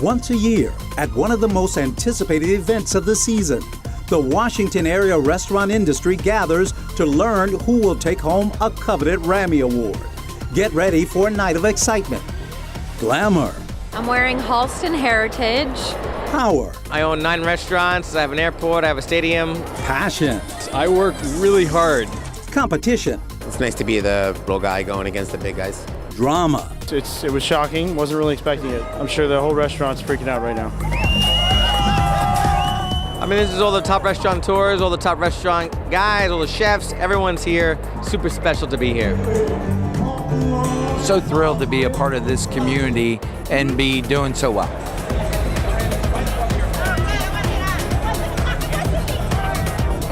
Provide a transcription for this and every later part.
Once a year, at one of the most anticipated events of the season, the Washington area restaurant industry gathers to learn who will take home a coveted Rammy Award. Get ready for a night of excitement, glamour. I'm wearing Halston Heritage. Power. I own 9 restaurants, I have an airport, I have a stadium. Passion. I work really hard. Competition. It's nice to be the little guy going against the big guys. Drama. It was shocking, wasn't really expecting it. I'm sure the whole restaurant's freaking out right now. I mean, this is all the top restaurateurs, all the top restaurant guys, all the chefs, everyone's here. Super special to be here. So thrilled to be a part of this community and be doing so well.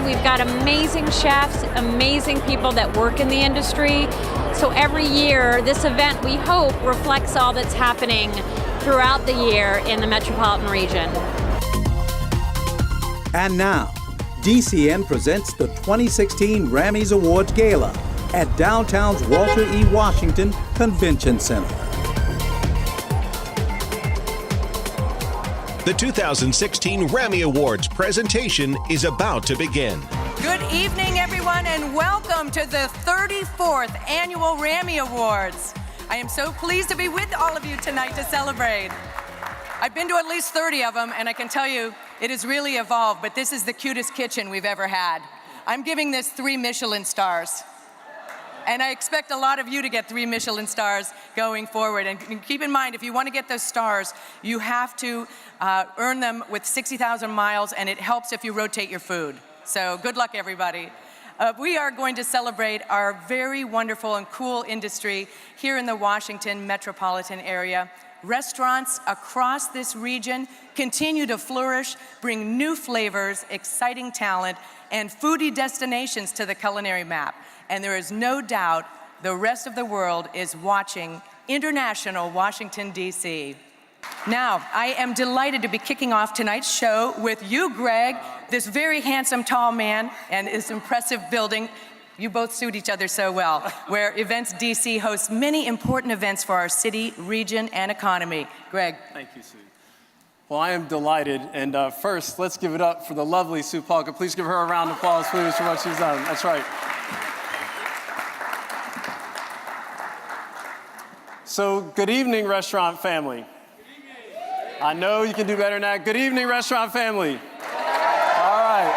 We've got amazing chefs, amazing people that work in the industry. So every year, this event, we hope, reflects all that's happening throughout the year in the metropolitan region. And now, DCN presents the 2016 Rammys Awards Gala at downtown's Walter E. Washington Convention Center. The 2016 Rammy Awards presentation is about to begin. Good evening, everyone, and welcome to the 34th Annual Rammy Awards. I am so pleased to be with all of you tonight to celebrate. I've been to at least 30 of them, and I can tell you it has really evolved, but this is the cutest kitchen we've ever had. I'm giving this 3 Michelin stars. And I expect a lot of you to get 3 Michelin stars going forward. And keep in mind, if you want to get those stars, you have to earn them with 60,000 miles, and it helps if you rotate your food. So good luck, everybody. We are going to celebrate our very wonderful and cool industry here in the Washington metropolitan area. Restaurants across this region continue to flourish, bring new flavors, exciting talent, and foodie destinations to the culinary map. And there is no doubt the rest of the world is watching international Washington, D.C. Now, I am delighted to be kicking off tonight's show with you, Greg, this very handsome, tall man, and this impressive building. You both suit each other so well, where Events DC hosts many important events for our city, region, and economy. Greg. Thank you, Sue. Well, I am delighted, and first, let's give it up for the lovely Sue Palka. Please give her a round of applause, please, for what she's done. That's right. So, good evening, restaurant family. Good evening. I know you can do better than that. Good evening, restaurant family. All right.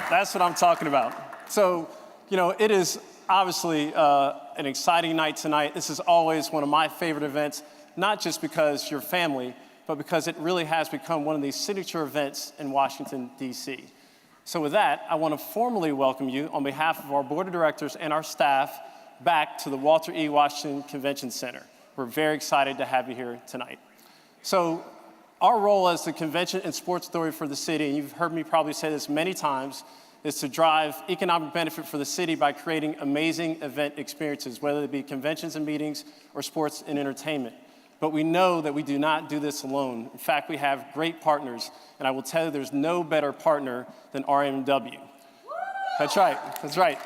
That's what I'm talking about. So, you know, it is obviously an exciting night tonight. This is always one of my favorite events, not just because you're family, but because it really has become one of these signature events in Washington, D.C. So with that, I want to formally welcome you on behalf of our board of directors and our staff back to the Walter E. Washington Convention Center. We're very excited to have you here tonight. So our role as the convention and sports authority for the city, and you've heard me probably say this many times, is to drive economic benefit for the city by creating amazing event experiences, whether it be conventions and meetings or sports and entertainment. But we know that we do not do this alone. In fact, we have great partners, and I will tell you there's no better partner than RMW. That's right, that's right.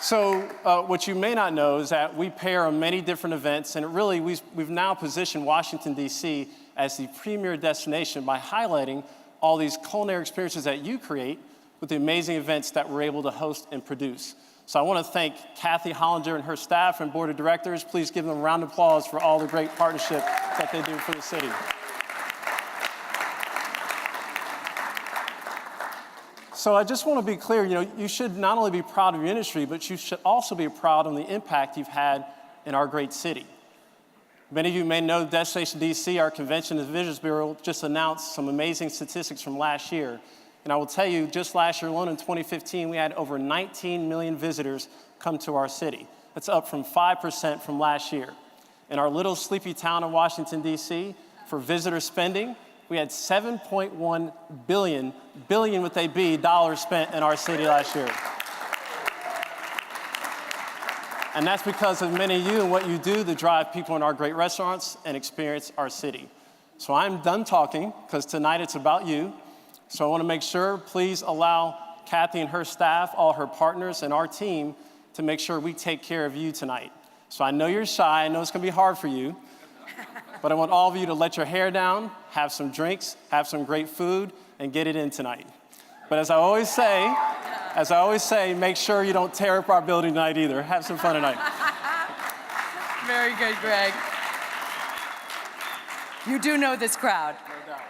So what you may not know is that we pair on many different events, and really we've now positioned Washington, D.C. as the premier destination by highlighting all these culinary experiences that you create with the amazing events that we're able to host and produce. So I want to thank Kathy Hollinger and her staff and board of directors. Please give them a round of applause for all the great partnership that they do for the city. So I just want to be clear, you know, you should not only be proud of your industry, but you should also be proud of the impact you've had in our great city. Many of you may know Destination DC, our Convention and Visitors Bureau, just announced some amazing statistics from last year. And I will tell you, just last year alone in 2015, we had over 19 million visitors come to our city. That's up from 5% from last year. In our little sleepy town of Washington, D.C., for visitor spending, we had $7.1 billion with a B, dollars spent in our city last year. And that's because of many of you and what you do to drive people in our great restaurants and experience our city. So I'm done talking, because tonight it's about you. So I want to make sure, please allow Kathy and her staff, all her partners, and our team to make sure we take care of you tonight. So I know you're shy. I know it's going to be hard for you. But I want all of you to let your hair down, have some drinks, have some great food, and get it in tonight. But as I always say, make sure you don't tear up our building tonight either. Have some fun tonight. Very good, Greg. You do know this crowd. No doubt.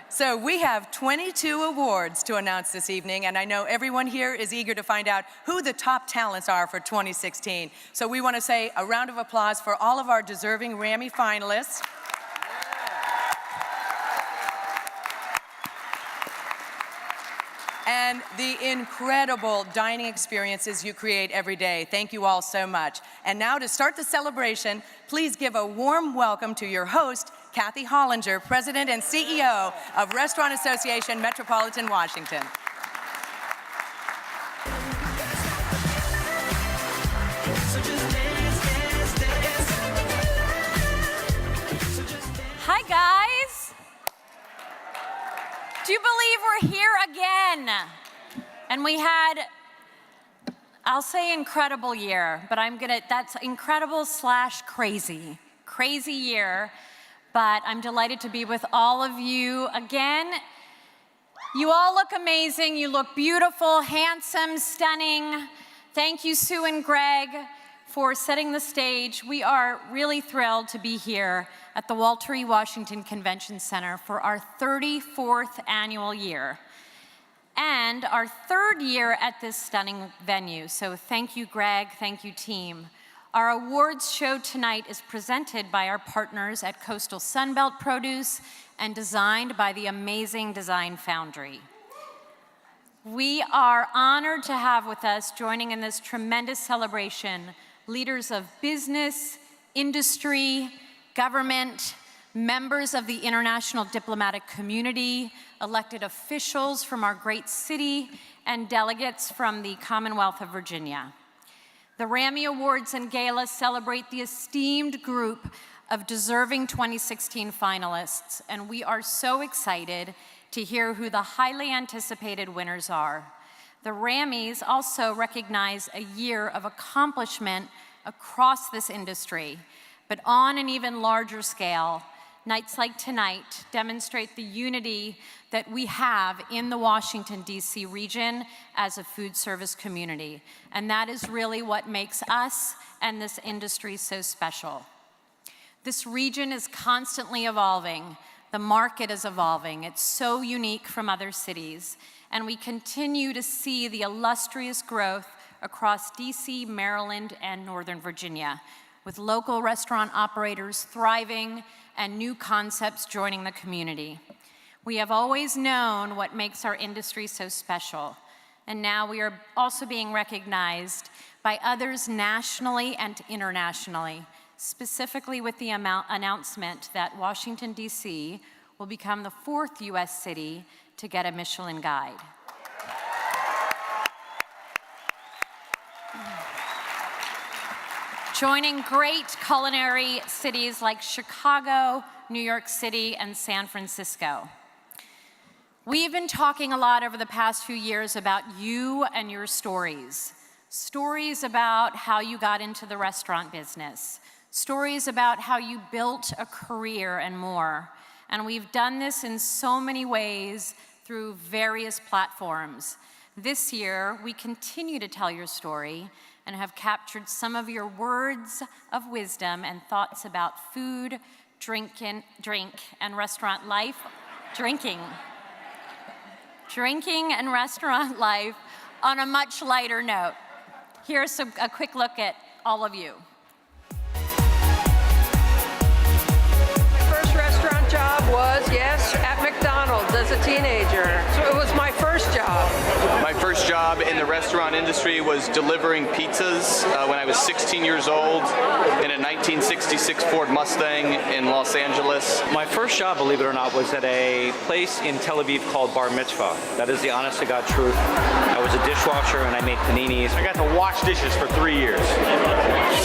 So we have 22 awards to announce this evening, and I know everyone here is eager to find out who the top talents are for 2016. So we want to say a round of applause for all of our deserving Rammy finalists. And the incredible dining experiences you create every day. Thank you all so much. And now to start the celebration, please give a warm welcome to your host, Kathy Hollinger, President and CEO of Restaurant Association Metropolitan Washington. Hi, guys. Do you believe we're here again? And we had, I'll say incredible year, but that's incredible / crazy. Crazy year, but I'm delighted to be with all of you again. You all look amazing. You look beautiful, handsome, stunning. Thank you, Sue and Greg, for setting the stage. We are really thrilled to be here at the Walter E. Washington Convention Center for our 34th annual year and our 3rd year at this stunning venue. So thank you, Greg. Thank you, team. Our awards show tonight is presented by our partners at Coastal Sunbelt Produce and designed by the amazing Design Foundry. We are honored to have with us, joining in this tremendous celebration, leaders of business, industry, government, members of the international diplomatic community, elected officials from our great city, and delegates from the Commonwealth of Virginia. The Rammy Awards and Gala celebrate the esteemed group of deserving 2016 finalists, and we are so excited to hear who the highly anticipated winners are. The Rammys also recognize a year of accomplishment across this industry, but on an even larger scale. Nights like tonight demonstrate the unity that we have in the Washington, D.C. region as a food service community. And that is really what makes us and this industry so special. This region is constantly evolving. The market is evolving. It's so unique from other cities. And we continue to see the illustrious growth across D.C., Maryland, and Northern Virginia, with local restaurant operators thriving and new concepts joining the community. We have always known what makes our industry so special, and now we are also being recognized by others nationally and internationally, specifically with the announcement that Washington, D.C. will become the 4th U.S. city to get a Michelin Guide. Joining great culinary cities like Chicago, New York City, and San Francisco. We've been talking a lot over the past few years about you and your stories. Stories about how you got into the restaurant business. Stories about how you built a career and more. And we've done this in so many ways through various platforms. This year, we continue to tell your story and have captured some of your words of wisdom and thoughts about food, drink and restaurant life, drinking and restaurant life on a much lighter note. Here's a quick look at all of you. First restaurant job was, yes, at McDonald's as a teenager. So it was my first job. My first job in the restaurant industry was delivering pizzas when I was 16 years old in a 1966 Ford Mustang in Los Angeles. My first job, believe it or not, was at a place in Tel Aviv called Bar Mitzvah. That is the honest to God truth. I was a dishwasher and I made paninis. I got to wash dishes for 3 years.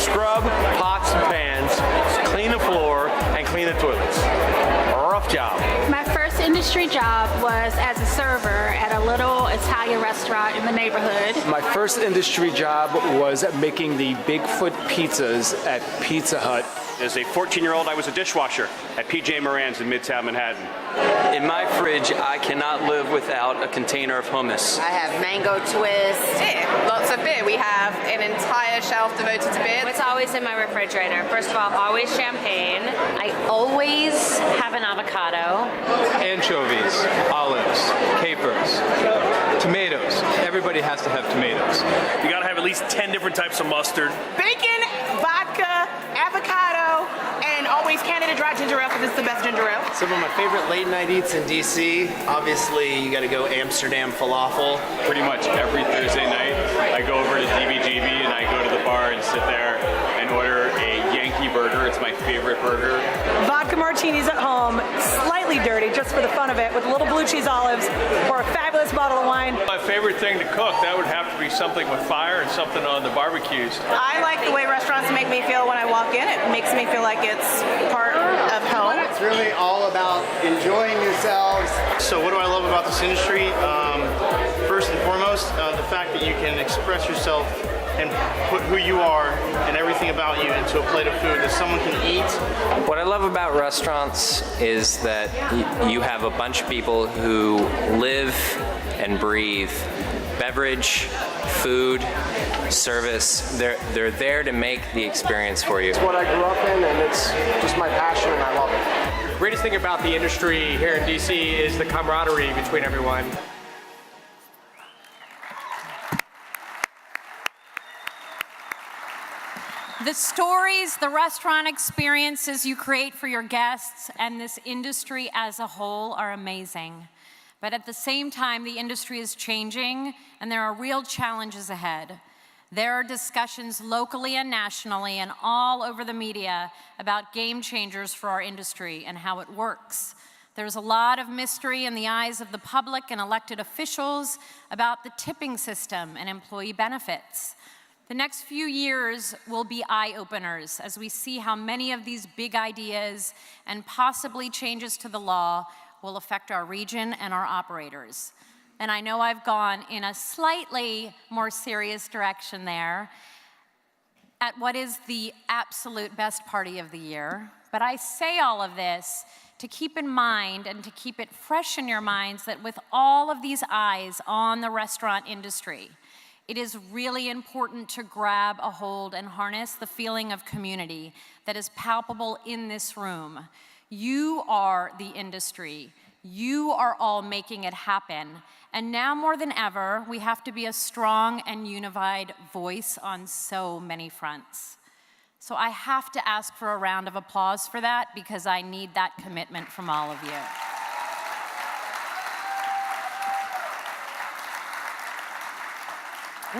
Scrub pots and pans, clean the floor, and clean the toilets. A rough job. My first industry industry job was as a server at a little Italian restaurant in the neighborhood. My first industry job was making the Bigfoot pizzas at Pizza Hut. As a 14-year-old, I was a dishwasher at PJ Moran's in Midtown Manhattan. In my fridge, I cannot live without a container of hummus. I have mango twist. Beer. Lots of beer. We have an entire shelf devoted to beer. What's always in my refrigerator? First of all, always champagne. I always have an avocado. Anchovies, olives, capers, tomatoes. Everybody has to have tomatoes. You gotta have at least 10 different types of mustard. Bacon, vodka, avocado, and always Canada dry ginger ale because it's the best ginger ale. Some of my favorite late night eats in DC, obviously you gotta go Amsterdam falafel. Pretty much every Thursday night, I go over to DBGB and I go to the bar and sit there and order a Yankee burger. It's my favorite burger. Vodka martinis at home, slightly dirty just for the fun of it, with little blue cheese olives or a fabulous bottle of wine. My favorite thing to cook, that would have to be something with fire and something on the barbecues. I like the way restaurants make me feel when I walk in. It makes me feel like it's part of home. It's really all about enjoying yourselves. So what do I love about this industry? First and foremost, the fact that you can express yourself and put who you are and everything about you into a plate of food that someone can eat. What I love about restaurants is that you have a bunch of people who live and breathe beverage, food, service. They're there to make the experience for you. It's what I grew up in and it's just my passion and I love it. The greatest thing about the industry here in DC is the camaraderie between everyone. The stories, the restaurant experiences you create for your guests and this industry as a whole are amazing. But at the same time, the industry is changing and there are real challenges ahead. There are discussions locally and nationally and all over the media about game changers for our industry and how it works. There's a lot of mystery in the eyes of the public and elected officials about the tipping system and employee benefits. The next few years will be eye-openers as we see how many of these big ideas and possibly changes to the law will affect our region and our operators. And I know I've gone in a slightly more serious direction there at what is the absolute best party of the year. But I say all of this to keep in mind and to keep it fresh in your minds that with all of these eyes on the restaurant industry, it is really important to grab a hold and harness the feeling of community that is palpable in this room. You are the industry. You are all making it happen. And now more than ever, we have to be a strong and unified voice on so many fronts. So I have to ask for a round of applause for that because I need that commitment from all of you.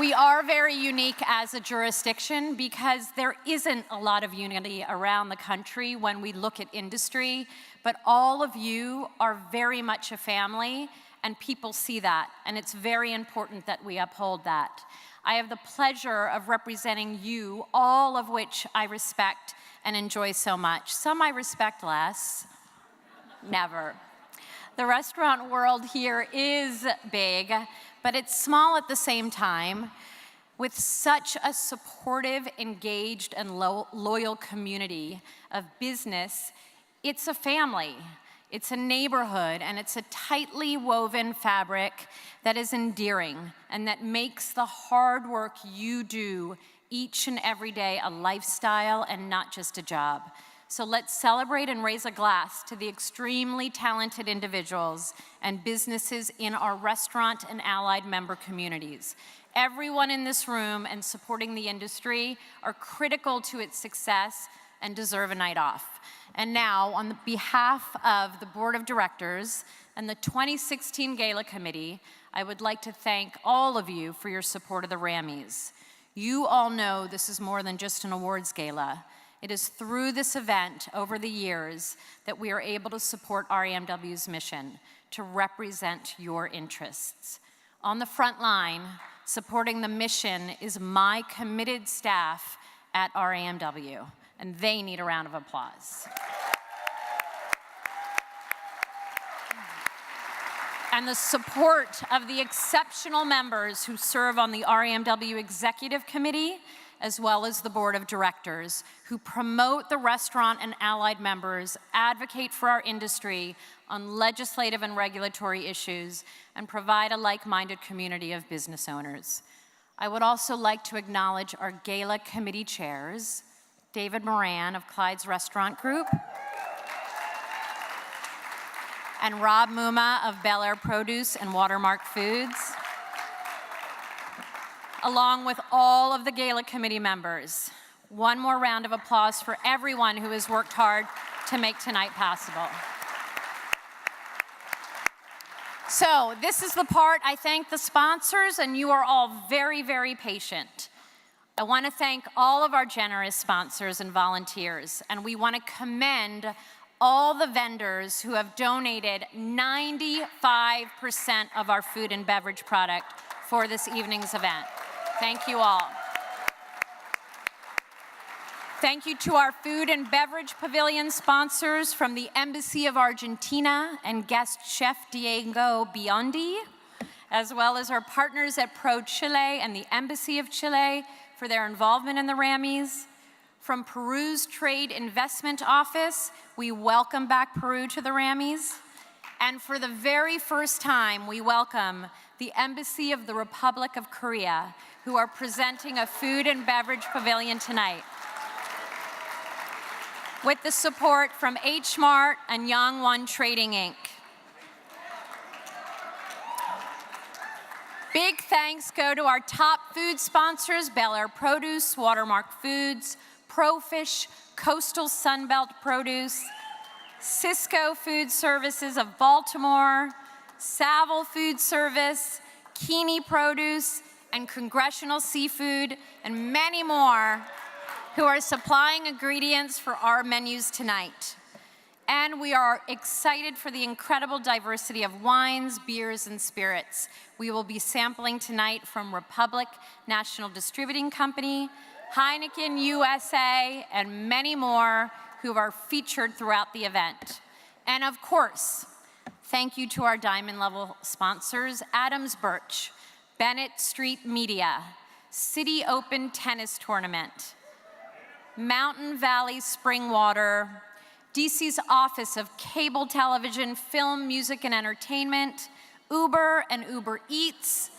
We are very unique as a jurisdiction because there isn't a lot of unity around the country when we look at industry, but all of you are very much a family and people see that, and it's very important that we uphold that. I have the pleasure of representing you, all of which I respect and enjoy so much. Some I respect less, never. The restaurant world here is big, but it's small at the same time. With such a supportive, engaged, and loyal community of business, it's a family, it's a neighborhood, and it's a tightly woven fabric that is endearing and that makes the hard work you do each and every day a lifestyle and not just a job. So let's celebrate and raise a glass to the extremely talented individuals and businesses in our restaurant and allied member communities. Everyone in this room and supporting the industry are critical to its success and deserve a night off. And now, on behalf of the Board of Directors and the 2016 Gala Committee, I would like to thank all of you for your support of the Rammys. You all know this is more than just an awards gala. It is through this event over the years that we are able to support RAMW's mission to represent your interests. On the front line, supporting the mission is my committed staff at RAMW, and they need a round of applause. and the support of the exceptional members who serve on the RAMW Executive Committee, as well as the Board of Directors, who promote the restaurant and allied members, advocate for our industry on legislative and regulatory issues, and provide a like-minded community of business owners. I would also like to acknowledge our Gala committee chairs, David Moran of Clyde's Restaurant Group, and Rob Muma of Bel Air Produce and Watermark Foods, along with all of the Gala committee members. One more round of applause for everyone who has worked hard to make tonight possible. So this is the part I thank the sponsors, and you are all very, very patient. I want to thank all of our generous sponsors and volunteers, and we want to commend all the vendors who have donated 95% of our food and beverage product for this evening's event. Thank you all. Thank you to our food and beverage pavilion sponsors from the Embassy of Argentina and guest chef Diego Biondi, as well as our partners at Pro Chile and the Embassy of Chile for their involvement in the Rammys. From Peru's Trade Investment Office, we welcome back Peru to the Rammys. And for the very first time, we welcome the Embassy of the Republic of Korea, who are presenting a food and beverage pavilion tonight. With the support from H Mart and Yangwon Trading Inc. Big thanks go to our top food sponsors, Bel Air Produce, Watermark Foods, Profish, Coastal Sunbelt Produce, Cisco Food Services of Baltimore, Savile Food Service, Keeney Produce, and Congressional Seafood, and many more who are supplying ingredients for our menus tonight. And we are excited for the incredible diversity of wines, beers, and spirits. We will be sampling tonight from Republic National Distributing Company, Heineken USA, and many more who are featured throughout the event. And of course, thank you to our diamond level sponsors, Adams Birch, Bennett Street Media, City Open Tennis Tournament, Mountain Valley Spring Water, DC's Office of Cable Television, Film, Music, and Entertainment, Uber and Uber Eats,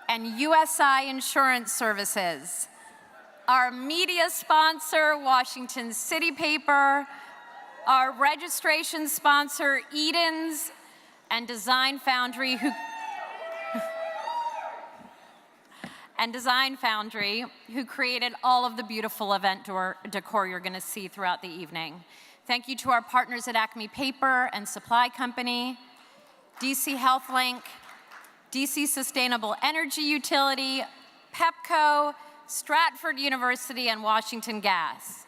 and USI Insurance Services. Our media sponsor, Washington City Paper, our registration sponsor, Eden's, and Design Foundry, who created all of the beautiful event decor you're going to see throughout the evening. Thank you to our partners at Acme Paper and Supply Company, DC HealthLink, DC Sustainable Energy Utility, Pepco, Stratford University, and Washington Gas.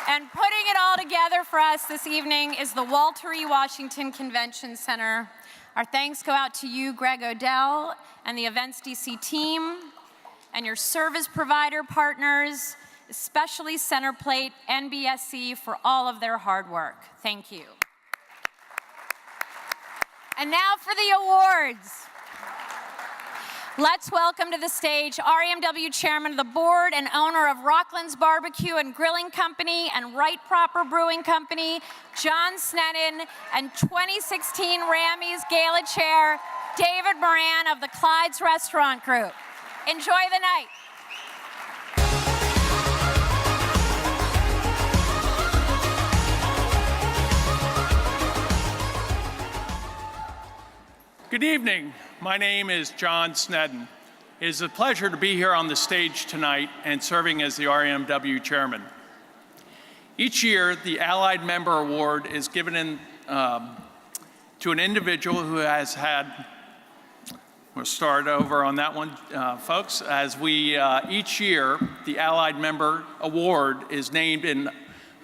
And putting it all together for us this evening is the Walter E. Washington Convention Center. Our thanks go out to you, Greg Odell, and the Events DC team, and your service provider partners, especially Centerplate, NBSC, for all of their hard work. Thank you. And now for the awards. Let's welcome to the stage RAMW Chairman of the Board and owner of Rockland's Barbecue and Grilling Company and Right Proper Brewing Company, John Sneddon, and 2016 Rammys Gala Chair, David Moran of the Clyde's Restaurant Group. Enjoy the night. Good evening. My name is John Sneddon. It is a pleasure to be here on the stage tonight and serving as the RAMW chairman. Each year, the Allied Member Award is given to an individual who has had, we'll start over on that one, folks, as we, each year, the Allied Member Award is named in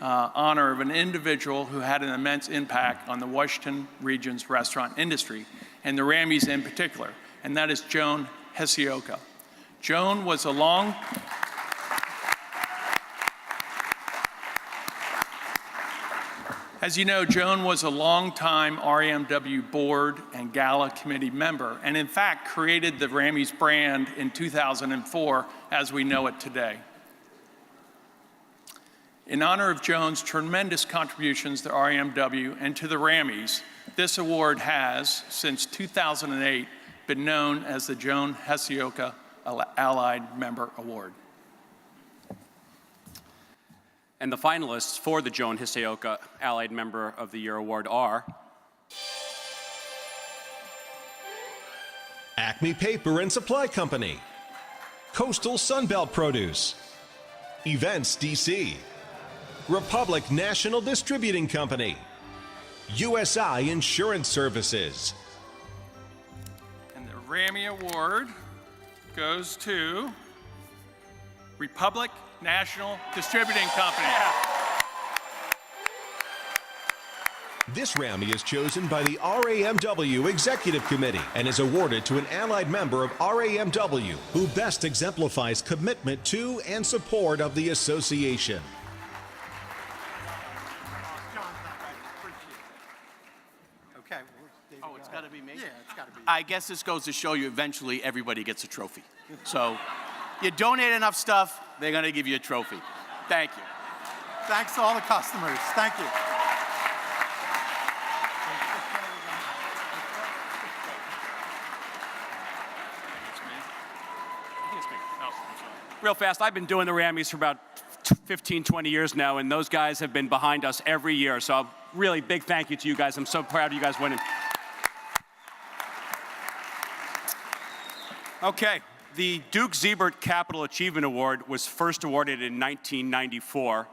honor of an individual who had an immense impact on the Washington region's restaurant industry, and the Rammys in particular, and that is Joan Hesioka. Joan was As you know, Joan was a longtime RAMW board and Gala committee member, and in fact created the Rammys brand in 2004 as we know it today. In honor of Joan's tremendous contributions to RAMW and to the Rammys, this award has, since 2008, been known as the Joan Hessioka Allied Member Award. And the finalists for the Joan Hessioka Allied Member of the Year Award are Acme Paper and Supply Company, Coastal Sunbelt Produce, Events DC, Republic National Distributing Company, USI Insurance Services. And the Rammy Award goes to Republic National Distributing Company. This Rammy is chosen by the RAMW Executive Committee and is awarded to an allied member of RAMW who best exemplifies commitment to and support of the association. Okay. Oh, it's got to be me? Yeah, it's got to be. I guess this goes to show you eventually everybody gets a trophy. So you donate enough stuff, they're going to give you a trophy. Thank you. Thanks to all the customers. Thank you. Real fast, I've been doing the Rammys for about 15, 20 years now, and those guys have been behind us every year. So really big thank you to you guys. I'm so proud of you guys winning. Okay, the Duke Siebert Capital Achievement Award was first awarded in 1994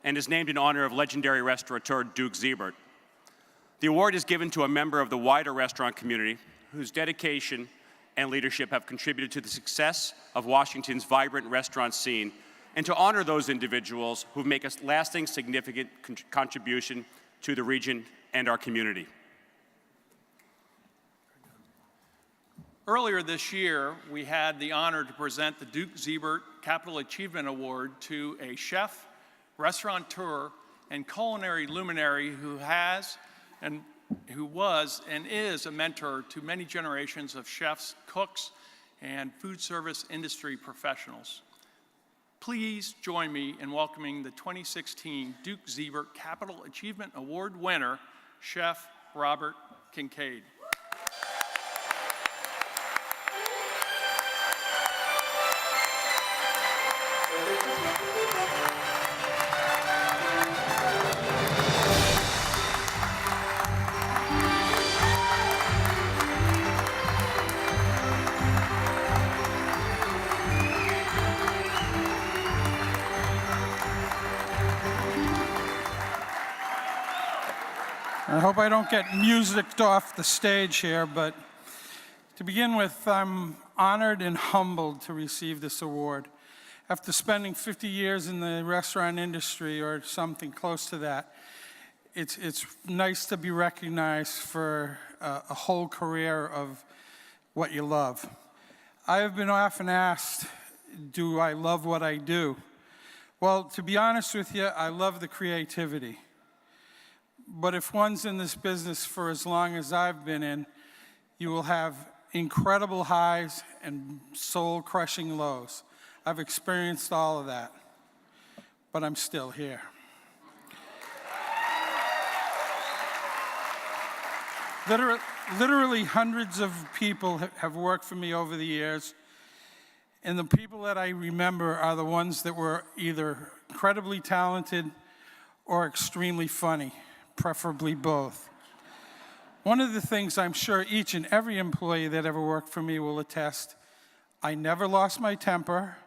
and is named in honor of legendary restaurateur Duke Siebert. The award is given to a member of the wider restaurant community whose dedication and leadership have contributed to the success of Washington's vibrant restaurant scene, and to honor those individuals who make a lasting, significant contribution to the region and our community. Earlier this year, we had the honor to present the Duke Siebert Capital Achievement Award to a chef, restaurateur, and culinary luminary who was and is a mentor to many generations of chefs, cooks, and food service industry professionals. Please join me in welcoming the 2016 Duke Siebert Capital Achievement Award winner, Chef Robert Kincaid. I hope I don't get musicked off the stage here, but to begin with, I'm honored and humbled to receive this award. After spending 50 years in the restaurant industry or something close to that, it's nice to be recognized for a whole career of what you love. I have been often asked, do I love what I do? Well, to be honest with you, I love the creativity. But if one's in this business for as long as I've been in, you will have incredible highs and soul-crushing lows. I've experienced all of that, but I'm still here. Literally hundreds of people have worked for me over the years, and the people that I remember are the ones that were either incredibly talented or extremely funny. Preferably both. One of the things I'm sure each and every employee that ever worked for me will attest, I never lost my temper,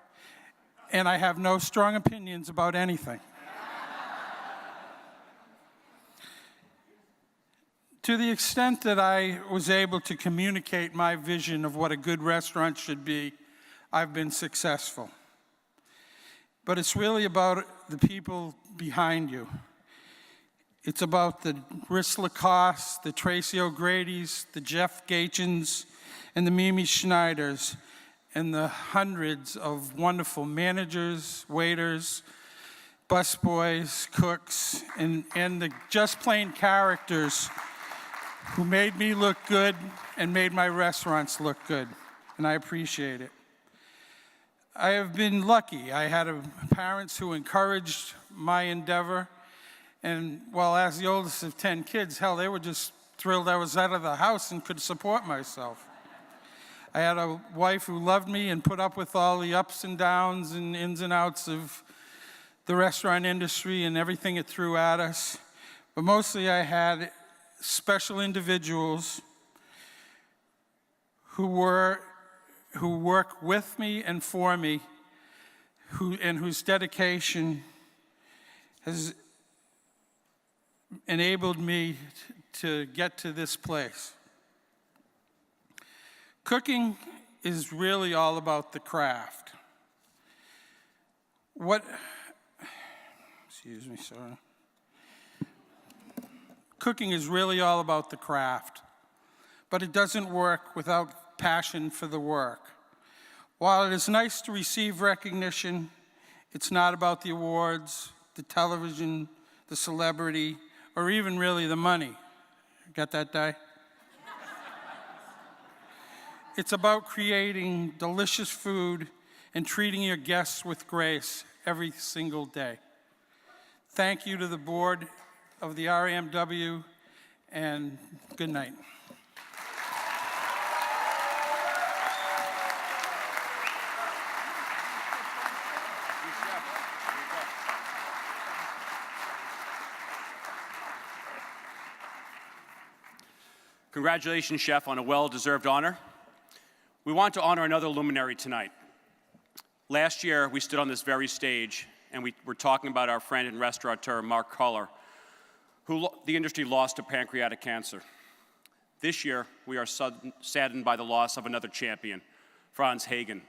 and I have no strong opinions about anything. To the extent that I was able to communicate my vision of what a good restaurant should be, I've been successful. But it's really about the people behind you. It's about the Riss Lacoste, the Tracy O'Grady's, the Jeff Gachins, and the Mimi Schneiders, and the hundreds of wonderful managers, waiters, busboys, cooks, and the just plain characters who made me look good and made my restaurants look good, and I appreciate it. I have been lucky. I had parents who encouraged my endeavor, and while as the oldest of 10 kids, hell, they were just thrilled I was out of the house and could support myself. I had a wife who loved me and put up with all the ups and downs and ins and outs of the restaurant industry and everything it threw at us. But mostly I had special individuals who work with me and for me, and whose dedication has enabled me to get to this place. Cooking is really all about the craft. Excuse me, sorry. Cooking is really all about the craft, but it doesn't work without passion for the work. While it is nice to receive recognition, it's not about the awards, the television, the celebrity, or even really the money. Got that, Di? It's about creating delicious food and treating your guests with grace every single day. Thank you to the board of the RAMW, and good night. Congratulations, Chef, on a well-deserved honor. We want to honor another luminary tonight. Last year, we stood on this very stage, and we were talking about our friend and restaurateur, Mark Culler, who the industry lost to pancreatic cancer. This year, we are saddened by the loss of another champion, Franz Hagen,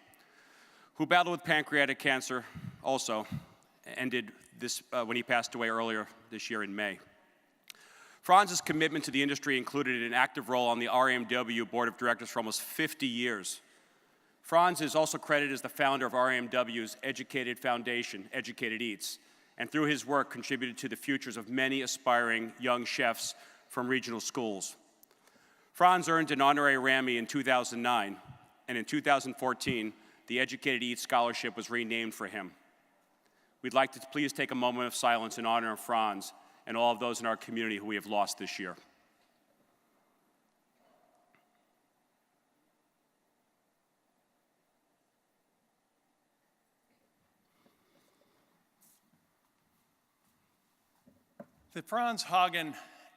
who battled with pancreatic cancer also, ended this when he passed away earlier this year in May. Franz's commitment to the industry included an active role on the RAMW Board of Directors for almost 50 years. Franz is also credited as the founder of RAMW's Educated Foundation, Educated Eats, and through his work contributed to the futures of many aspiring young chefs from regional schools. Franz earned an honorary Rammy in 2009, and in 2014, the Educated Eats Scholarship was renamed for him. We'd like to please take a moment of silence in honor of Franz and all of those in our community who we have lost this year. The Franz Hagen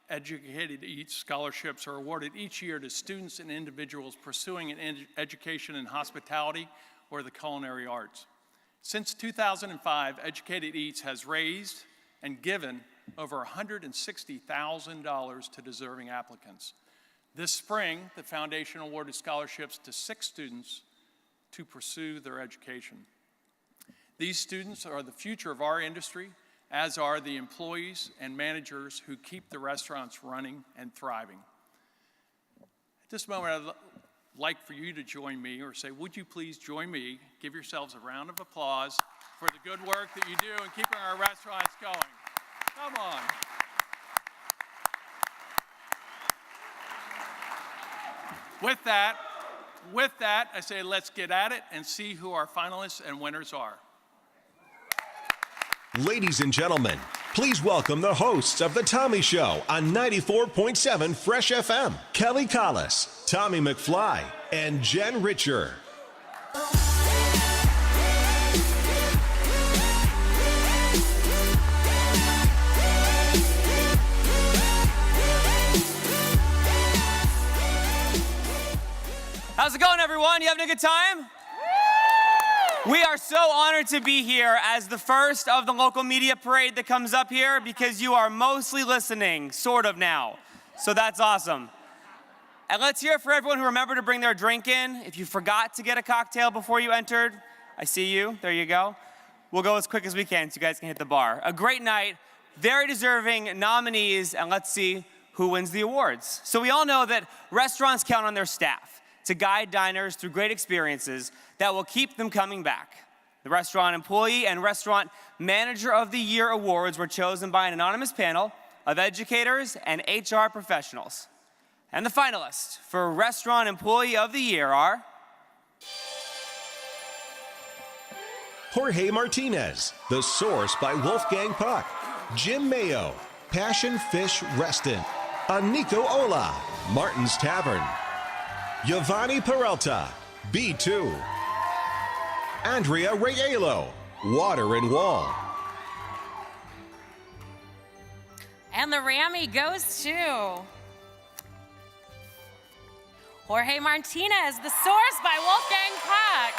Educated Eats scholarships are awarded each year to students and individuals pursuing an education in hospitality or the culinary arts. Since 2005, Educated Eats has raised and given over $160,000 to deserving applicants. This spring, the foundation awarded scholarships to 6 students to pursue their education. These students are the future of our industry, as are the employees and managers who keep the restaurants running and thriving. At this moment, I'd like for you to join me, or say, would you please join me? Give yourselves a round of applause for the good work that you do in keeping our restaurants going. Come on. With that, I say let's get at it and see who our finalists and winners are. Ladies and gentlemen, please welcome the hosts of The Tommy Show on 94.7 Fresh FM, Kelly Collis, Tommy McFly, and Jen Richer. How's it going, everyone? You having a good time? We are so honored to be here as the first of the local media parade that comes up here because you are mostly listening, sort of now. So that's awesome. And let's hear it for everyone who remembered to bring their drink in. If you forgot to get a cocktail before you entered, I see you. There you go. We'll go as quick as we can so you guys can hit the bar. A great night, very deserving nominees, and let's see who wins the awards. So we all know that restaurants count on their staff to guide diners through great experiences that will keep them coming back. The Restaurant Employee and Restaurant Manager of the Year awards were chosen by an anonymous panel of educators and HR professionals. And the finalists for Restaurant Employee of the Year are Jorge Martinez, The Source by Wolfgang Puck, Jim Mayo, Passion Fish Reston, Anico Ola, Martin's Tavern, Giovanni Peralta, B2, Andrea Rayelo, Water and Wall. And the Rammy goes to Jorge Martinez, The Source by Wolfgang Puck.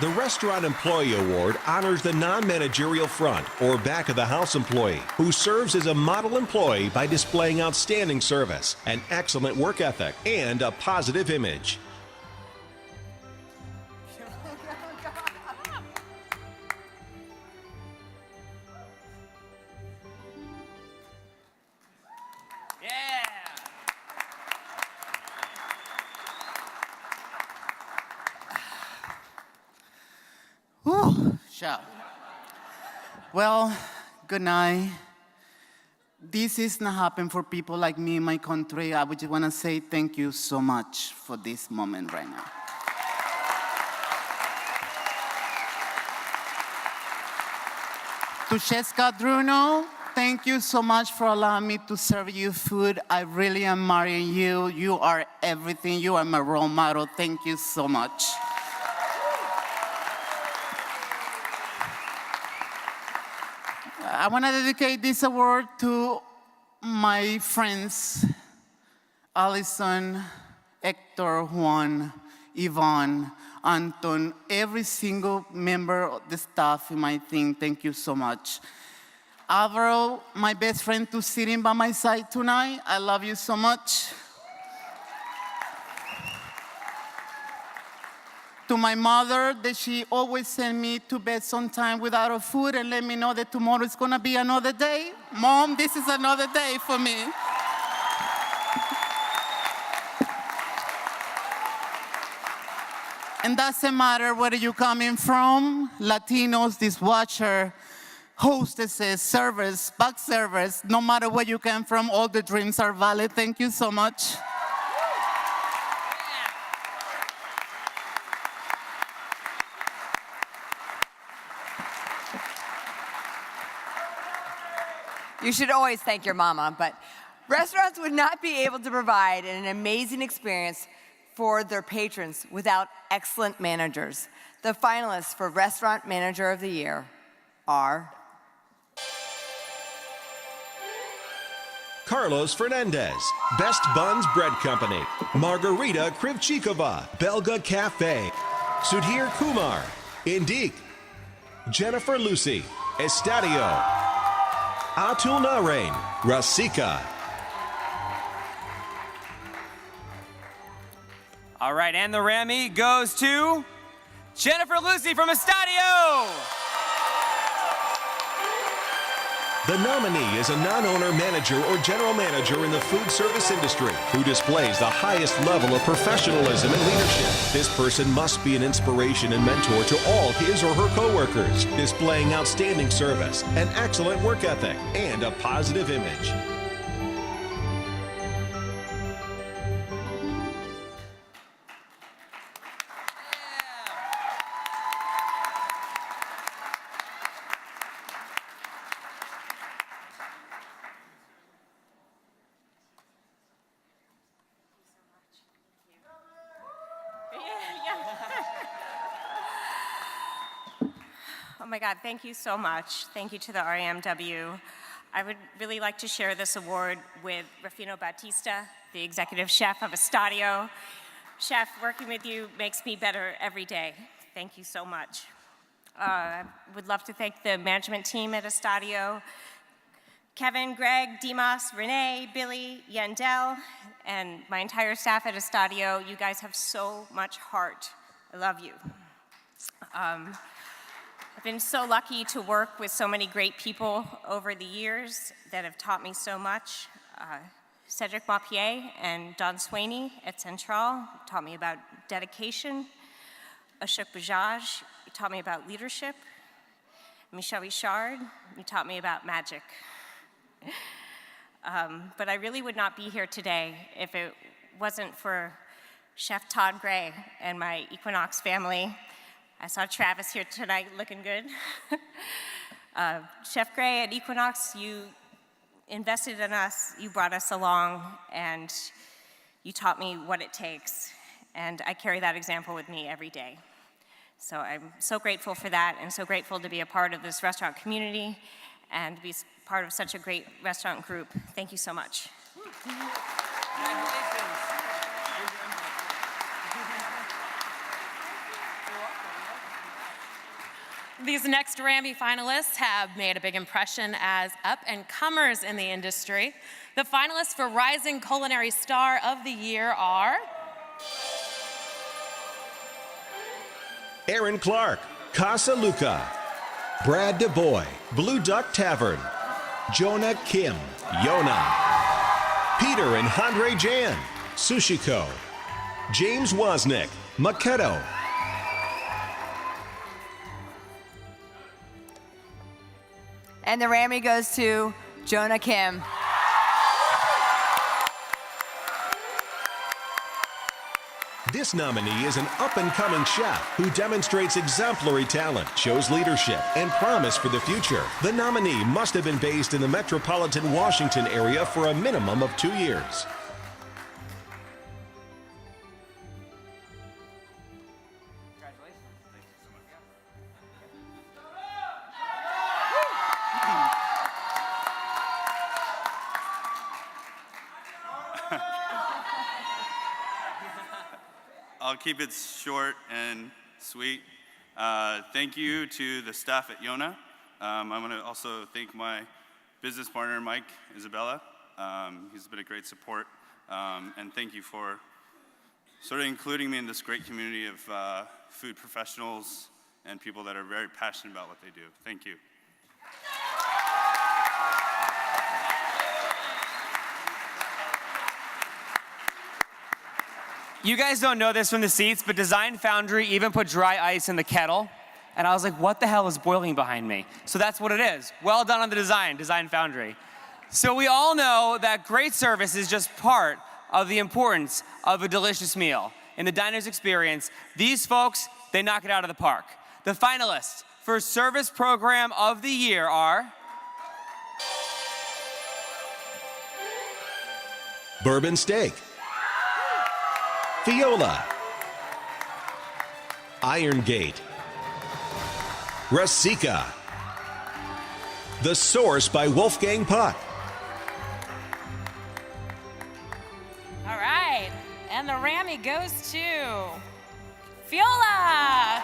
The Restaurant Employee Award honors the non-managerial front or back-of-the-house employee who serves as a model employee by displaying outstanding service, an excellent work ethic, and a positive image. Well, good night. This is not happening for people like me in my country. I would just want to say thank you so much for this moment right now. To Cheska Druno, thank you so much for allowing me to serve you food. I really admire you. You are everything. You are my role model. Thank you so much. I want to dedicate this award to my friends, Allison, Hector, Juan, Yvonne, Anton, every single member of the staff in my team. Thank you so much. Alvaro, my best friend, who's sitting by my side tonight. I love you so much. To my mother, that she always sent me to bed sometime without a food and let me know that tomorrow is gonna be another day. Mom, this is another day for me. And doesn't matter where you're coming from, Latinos, dishwasher, hostesses, servers, back servers, no matter where you come from, all the dreams are valid. Thank you so much. You should always thank your mama, but restaurants would not be able to provide an amazing experience for their patrons without excellent managers. The finalists for Restaurant Manager of the Year are Carlos Fernandez, Best Buns Bread Company, Margarita Krivchikova, Belga Cafe, Sudhir Kumar, Indik, Jennifer Lucy, Estadio, Atul Narain, Rasika. All right, and the Rammy goes to Jennifer Lucy from Estadio. The nominee is a non-owner manager or general manager in the food service industry who displays the highest level of professionalism and leadership. This person must be an inspiration and mentor to all his or her coworkers, displaying outstanding service, an excellent work ethic, and a positive image. Oh my God, thank you so much. Thank you to the RAMW. I would really like to share this award with Rufino Bautista, the executive chef of Estadio. Chef, working with you makes me better every day. Thank you so much. I would love to thank the management team at Estadio, Kevin, Greg, Dimas, Renee, Billy, Yandel, and my entire staff at Estadio. You guys have so much heart. I love you. I've been so lucky to work with so many great people over the years that have taught me so much. Cedric Mappier and Don Swaney at Central taught me about dedication. Ashok Bajaj, you taught me about leadership. Michel Richard, you taught me about magic. But I really would not be here today if it wasn't for Chef Todd Gray and my Equinox family. I saw Travis here tonight looking good. Chef Gray at Equinox, you invested in us, you brought us along, and you taught me what it takes. And I carry that example with me every day. So I'm so grateful for that, and so grateful to be a part of this restaurant community and to be part of such a great restaurant group. Thank you so much. These next Rammy finalists have made a big impression as up-and-comers in the industry. The finalists for Rising Culinary Star of the Year are Aaron Clark, Casa Luca. Brad DeBoy, Blue Duck Tavern. Jonah Kim, Yona. Peter and Andre Jan, Sushiko. James Wozniak, Makedo. And the Rammy goes to Jonah Kim. This nominee is an up-and-coming chef who demonstrates exemplary talent, shows leadership, and promise for the future. The nominee must have been based in the metropolitan Washington area for a minimum of 2 years. I'll keep it short and sweet. Thank you to the staff at Yona. I want to also thank my business partner, Mike Isabella. He's been a great support. And thank you for sort of including me in this great community of food professionals and people that are very passionate about what they do. Thank you. You guys don't know this from the seats, but Design Foundry even put dry ice in the kettle. And I was like, what the hell is boiling behind me? So that's what it is. Well done on the Design Foundry. So we all know that great service is just part of the importance of a delicious meal. In the diner's experience, these folks, they knock it out of the park. The finalists for Service Program of the Year are Bourbon Steak. Fiola. Iron Gate. Rasika. The Source by Wolfgang Puck. All right, and the Rammy goes to Fiola.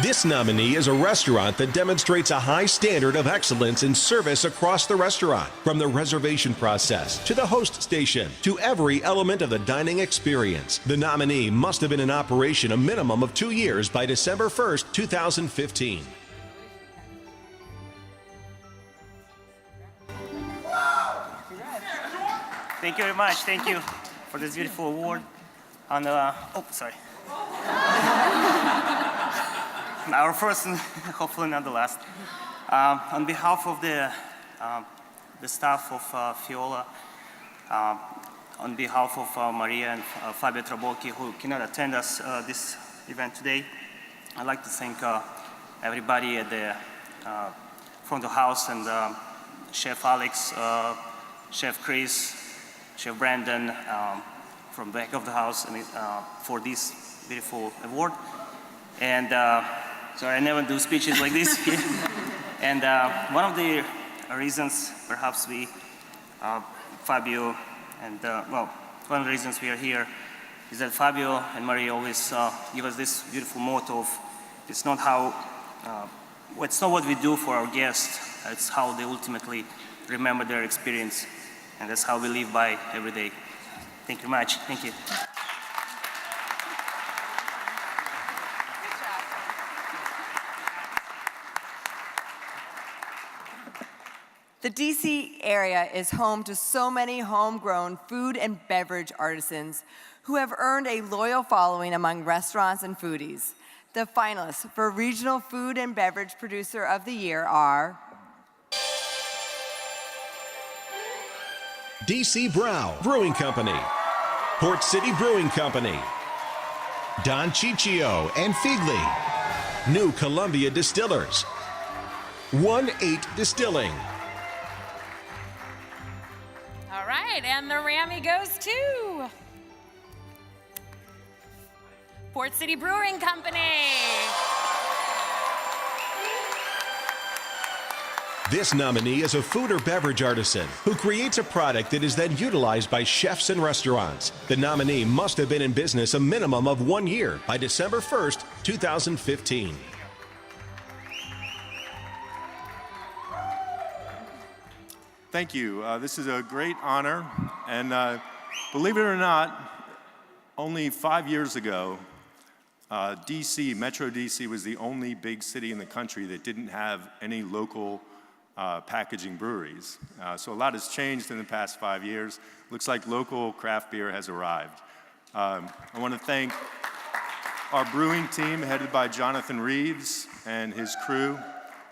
This nominee is a restaurant that demonstrates a high standard of excellence in service across the restaurant, from the reservation process to the host station to every element of the dining experience. The nominee must have been in operation a minimum of 2 years by December 1st, 2015. Thank you very much. Thank you for this beautiful award. On the sorry. Our first and hopefully not the last. On behalf of the staff of Fiola, on behalf of Maria and Fabio Trabocchi, who cannot attend us this event today, I'd like to thank everybody at the front of house and Chef Alex, Chef Chris, Chef Brandon, from the back of the house, and for this beautiful award. And sorry, I never do speeches like this. And one of the reasons perhaps we, Fabio, and well, one of the reasons we are here is that Fabio and Maria always give us this beautiful motto of, it's not how, it's not what we do for our guests, it's how they ultimately remember their experience. And that's how we live by every day. Thank you very much. Thank you. The DC area is home to so many homegrown food and beverage artisans who have earned a loyal following among restaurants and foodies. The finalists for Regional Food and Beverage Producer of the Year are DC Brow Brewing Company, Port City Brewing Company, Don Ciccio and Figli, New Columbia Distillers, 1-8 Distilling. All right, and the Rammy goes to Port City Brewing Company. This nominee is a food or beverage artisan who creates a product that is then utilized by chefs and restaurants. The nominee must have been in business a minimum of 1 year by December 1st, 2015. Thank you. This is a great honor, and believe it or not, only 5 years ago, DC, Metro DC, was the only big city in the country that didn't have any local packaging breweries. So a lot has changed in the past 5 years. Looks like local craft beer has arrived. I want to thank our brewing team headed by Jonathan Reeves and his crew.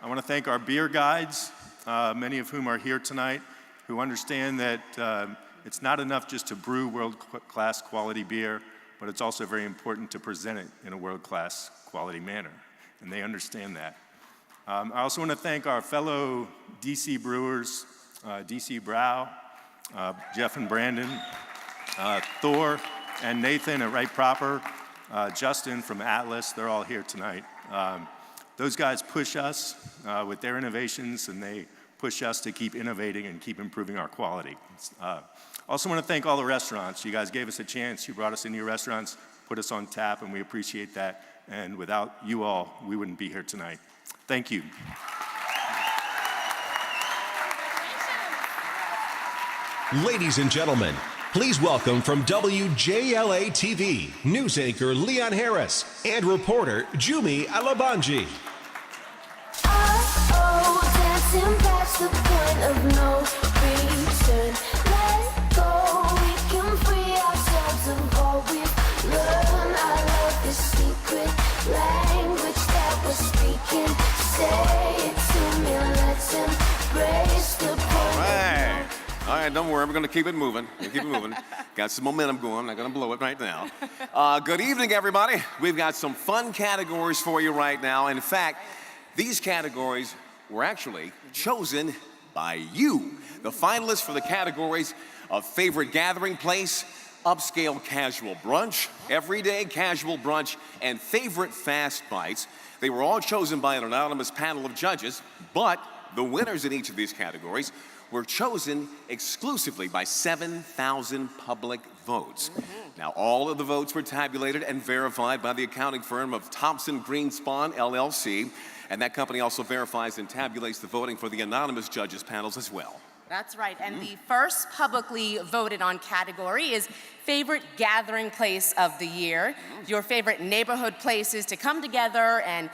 I want to thank our beer guides, many of whom are here tonight, who understand that it's not enough just to brew world-class quality beer, but it's also very important to present it in a world-class quality manner, and they understand that. I also want to thank our fellow DC brewers, DC Brow, Jeff and Brandon, Thor and Nathan at Right Proper, Justin from Atlas. They're all here tonight. Those guys push us with their innovations, and they push us to keep innovating and keep improving our quality. Also want to thank all the restaurants. You guys gave us a chance. You brought us into your restaurants, put us on tap, and we appreciate that. And without you all, we wouldn't be here tonight. Thank you. Ladies and gentlemen, please welcome from WJLA TV, news anchor Leon Harris and reporter Jumi Alabanji. Dancing past the point of no return. Let go, we can free ourselves of all we've learned. I love the secret language that we're speaking. Say it to me, let's embrace the point. All right, don't worry, we're going to keep it moving. Keep it moving. Got some momentum going. I'm not going to blow it right now. Good evening, everybody. We've got some fun categories for you right now. In fact, these categories were actually chosen by you. The finalists for the categories of favorite gathering place, upscale casual brunch, everyday casual brunch, and favorite fast bites. They were all chosen by an anonymous panel of judges, but the winners in each of these categories were chosen exclusively by 7,000 public votes. Now, all of the votes were tabulated and verified by the accounting firm of Thompson Greenspan, LLC, and that company also verifies and tabulates the voting for the anonymous judges panels as well. That's right, and the first publicly voted on category is favorite gathering place of the year. Your favorite neighborhood places to come together and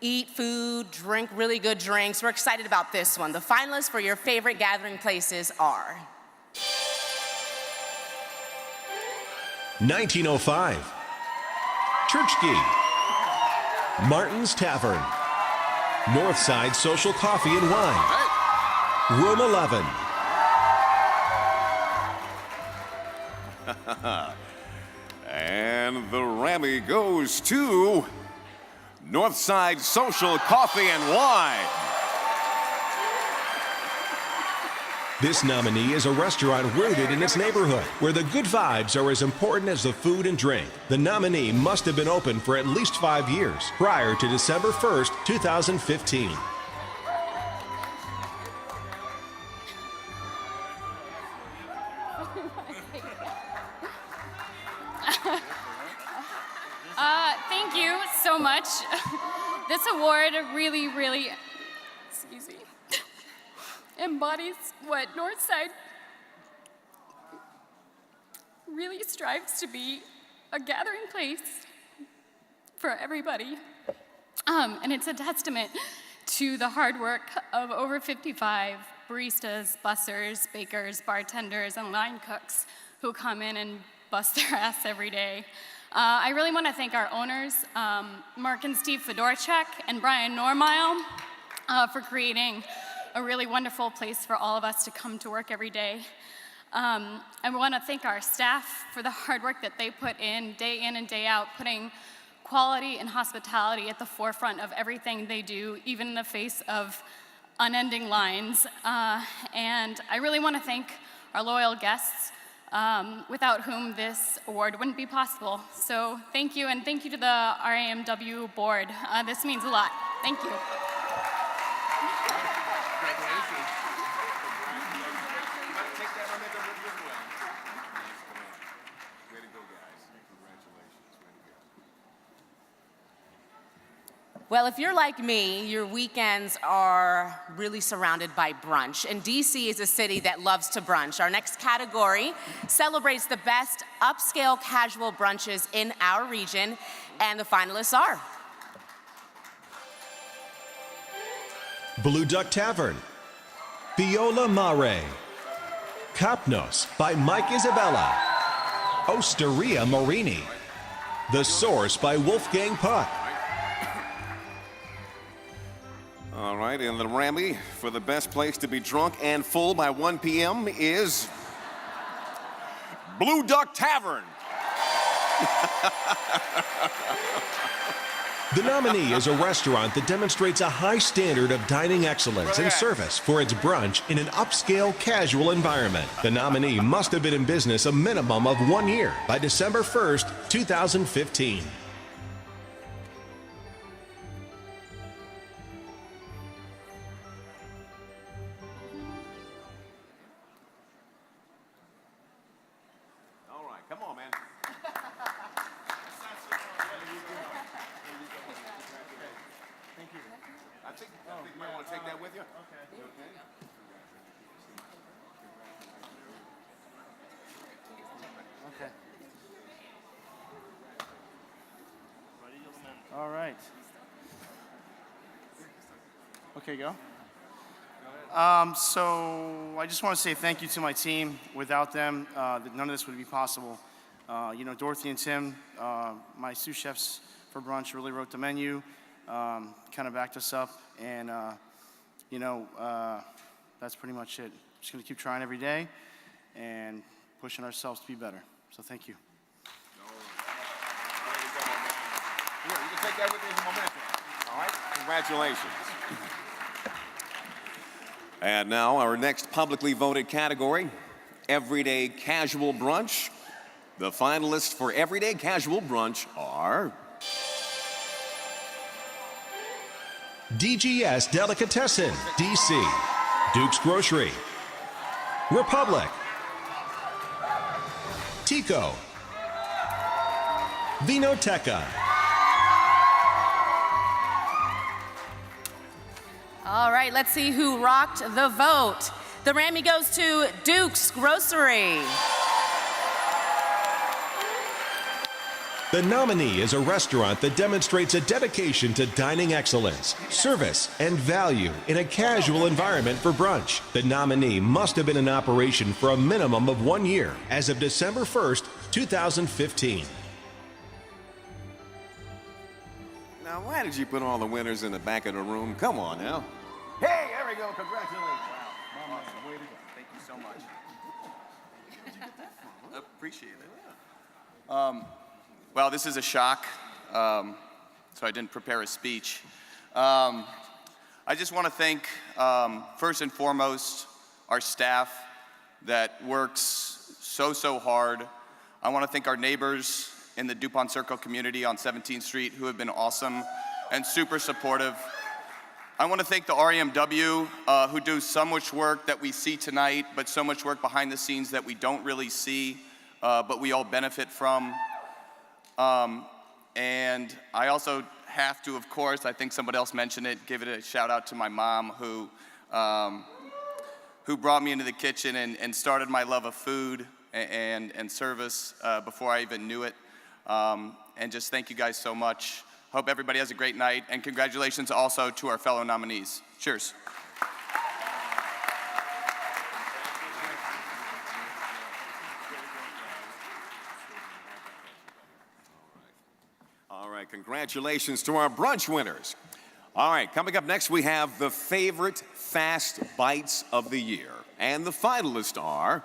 eat food, drink really good drinks. We're excited about this one. The finalists for your favorite gathering places are 1905, Churchkey, Martin's Tavern, Northside Social Coffee and Wine, Room 11. And the Rammy goes to Northside Social Coffee and Wine. This nominee is a restaurant rooted in its neighborhood, where the good vibes are as important as the food and drink. The nominee must have been open for at least 5 years, prior to December 1st, 2015. Thank you so much. This award really, excuse me, embodies what Northside really strives to be, a gathering place for everybody. And it's a testament to the hard work of over 55 baristas, bussers, bakers, bartenders, and line cooks who come in and bust their ass every day. I really want to thank our owners, Mark and Steve Fedorchak and Brian Normile, for creating a really wonderful place for all of us to come to work every day. I want to thank our staff for the hard work that they put in and day out, putting quality and hospitality at the forefront of everything they do, even in the face of unending lines. And I really want to thank our loyal guests, without whom this award wouldn't be possible. So thank you, and thank you to the RAMW board. This means a lot. Thank you. Well, if you're like me, your weekends are really surrounded by brunch. And DC is a city that loves to brunch. Our next category celebrates the best upscale casual brunches in our region, and the finalists are Blue Duck Tavern, Viola Mare, Kapnos by Mike Isabella, Osteria Morini, The Source by Wolfgang Puck. All right, and the Rammy for the best place to be drunk and full by 1 p.m. is Blue Duck Tavern. The nominee is a restaurant that demonstrates a high standard of dining excellence and service for its brunch in an upscale, casual environment. The nominee must have been in business a minimum of 1 year by December 1st, 2015. Come on, man. Thank you. I think you might want to take that with you. Okay. All right. Okay, go. So I just want to say thank you to my team. Without them, none of this would be possible. You know, Dorothy and Tim, my sous chefs for brunch, really wrote the menu, kind of backed us up, and you know, that's pretty much it. Just gonna keep trying every day and pushing ourselves to be better. So thank you. You can take that with you as a momentum. All right, congratulations. And now our next publicly voted category, Everyday Casual Brunch. The finalists for Everyday Casual Brunch are DGS Delicatessen, DC, Duke's Grocery, Republic, Tico, Vinoteca. All right, let's see who rocked the vote. The Rammy goes to Duke's Grocery. The nominee is a restaurant that demonstrates a dedication to dining excellence, service, and value in a casual environment for brunch. The nominee must have been in operation for a minimum of 1 year as of December 1st, 2015. Now, why did you put all the winners in the back of the room? Come on now. Hey, there we go. Congratulations. Wow. Awesome. Way to go. Thank you so much. Appreciate it. Well, this is a shock, so I didn't prepare a speech. I just want to thank, first and foremost, our staff that works so hard. I want to thank our neighbors in the DuPont Circle community on 17th Street who have been awesome and super supportive. I want to thank the RAMW who do so much work that we see tonight, but so much work behind the scenes that we don't really see, but we all benefit from. And I also have to, of course, I think somebody else mentioned it, give it a shout out to my mom who brought me into the kitchen and started my love of food and service before I even knew it. And just thank you guys so much. Hope everybody has a great night, and congratulations also to our fellow nominees. Cheers. All right, congratulations to our brunch winners. All right, coming up next, we have the favorite fast bites of the year. And the finalists are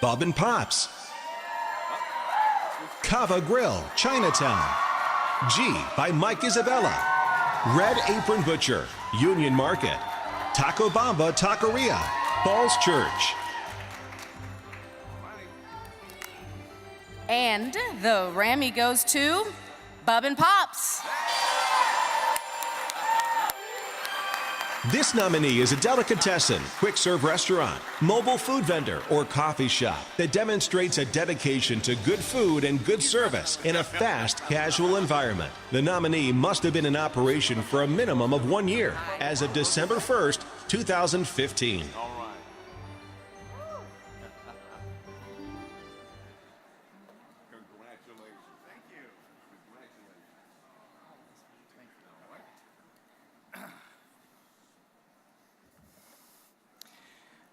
Bob and Pops, Cava Grill, Chinatown, G by Mike Isabella, Red Apron Butcher, Union Market, Taco Bamba Taqueria, Falls Church. And the Rammy goes to Bub and Pops. This nominee is a delicatessen, quick-serve restaurant, mobile food vendor, or coffee shop that demonstrates a dedication to good food and good service in a fast, casual environment. The nominee must have been in operation for a minimum of 1 year as of December 1st, 2015.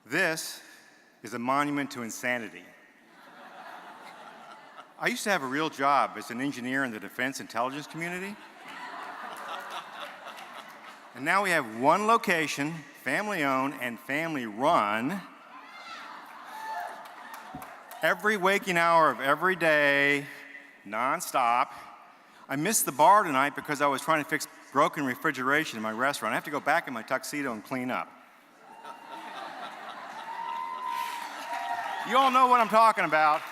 This is a monument to insanity. I used to have a real job as an engineer in the defense intelligence community. And now we have one location, family-owned and family-run, every waking hour of every day, nonstop. I missed the bar tonight because I was trying to fix broken refrigeration in my restaurant. I have to go back in my tuxedo and clean up. You all know what I'm talking about.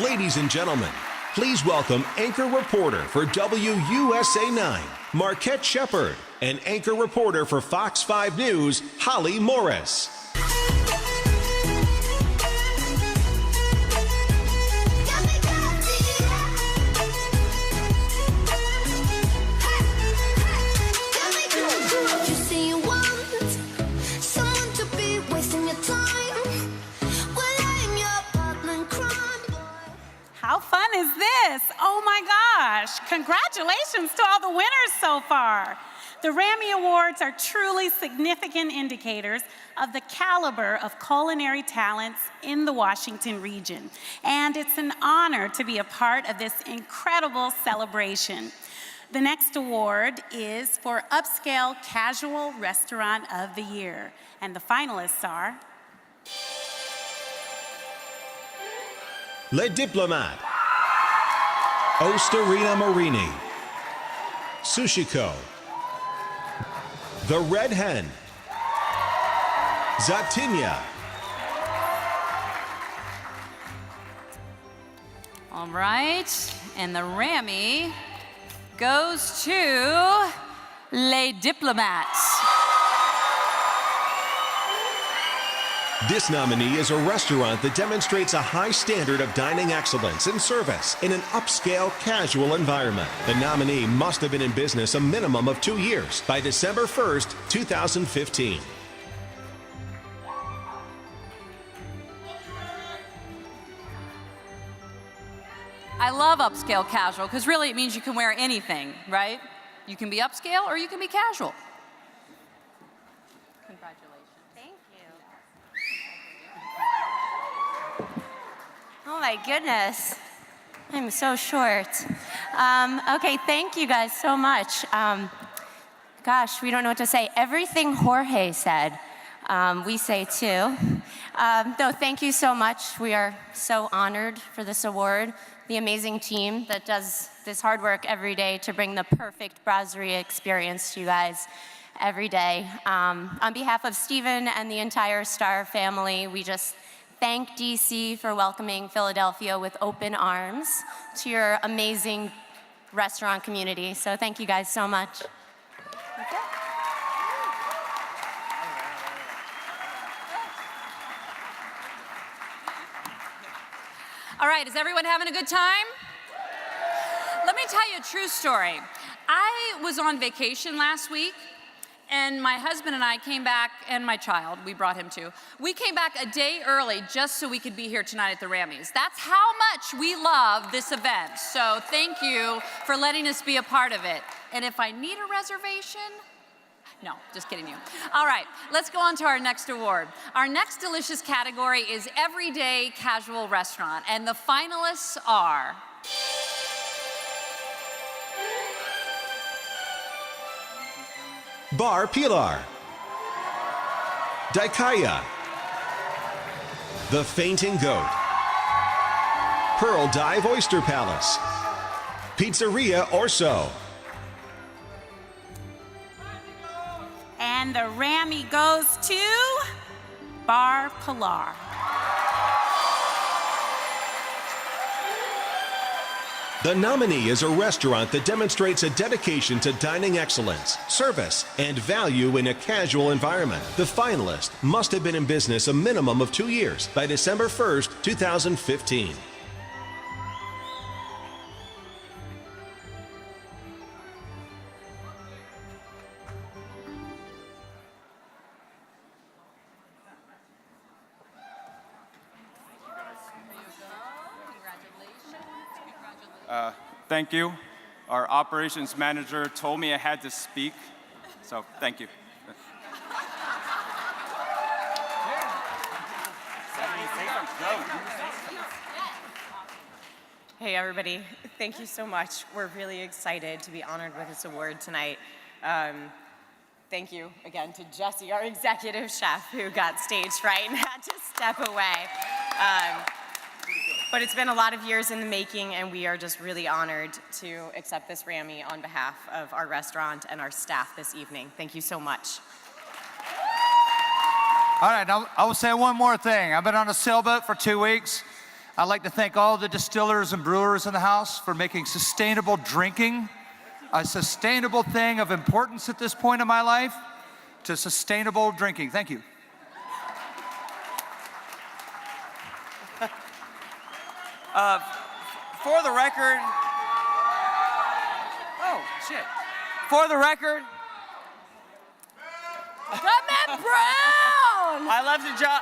Ladies and gentlemen, please welcome anchor reporter for WUSA 9, Marquette Shepard, and anchor reporter for Fox 5 News, Holly Morris. How fun is this? Oh my gosh. Congratulations to all the winners so far. The Rammy Awards are truly significant indicators of the caliber of culinary talents in the Washington region. And it's an honor to be a part of this incredible celebration. The next award is for Upscale Casual Restaurant of the Year. And the finalists are Le Diplomat, Osterina Marini, Sushiko, The Red Hen, Zatinya. All right, and the Rammy goes to Les Diplomats. This nominee is a restaurant that demonstrates a high standard of dining excellence and service in an upscale, casual environment. The nominee must have been in business a minimum of 2 years by December 1st, 2015. I love upscale casual because really it means you can wear anything, right? You can be upscale or you can be casual. Congratulations. Thank you. Oh my goodness. I'm so short. Okay, thank you guys so much. Gosh, we don't know what to say. Everything Jorge said, we say too. No, thank you so much. We are so honored for this award. The amazing team that does this hard work every day to bring the perfect brasserie experience to you guys every day. On behalf of Stephen and the entire Star family, we just thank DC for welcoming Philadelphia with open arms to your amazing restaurant community. So thank you guys so much. All right, is everyone having a good time? Let me tell you a true story. I was on vacation last week, and my husband and I came back, and my child, we brought him too. We came back a day early just so we could be here tonight at the Rammys. That's how much we love this event. So thank you for letting us be a part of it. And if I need a reservation, No, just kidding you. All right, let's go on to our next award. Our next delicious category is Everyday Casual Restaurant, and the finalists are... Bar Pilar, Daikaya, The Fainting Goat, Pearl Dive Oyster Palace, Pizzeria Orso. And the Rammy goes to Bar Pilar. The nominee is a restaurant that demonstrates a dedication to dining excellence, service, and value in a casual environment. The finalist must have been in business a minimum of 2 years by December 1st, 2015. Thank you. Our operations manager told me I had to speak, so thank you. Hey, everybody. Thank you so much. We're really excited to be honored with this award tonight. Thank you again to Jesse, our executive chef, who got stage fright and had to step away. But it's been a lot of years in the making, and we are just really honored to accept this Rammy on behalf of our restaurant and our staff this evening. Thank you so much. All right, I will say one more thing. I've been on a sailboat for 2 weeks. I'd like to thank all the distillers and brewers in the house for making sustainable drinking a sustainable thing of importance at this point in my life to sustainable drinking. Thank you. For the record, oh shit. For the record, Goodman Brown! I left a job.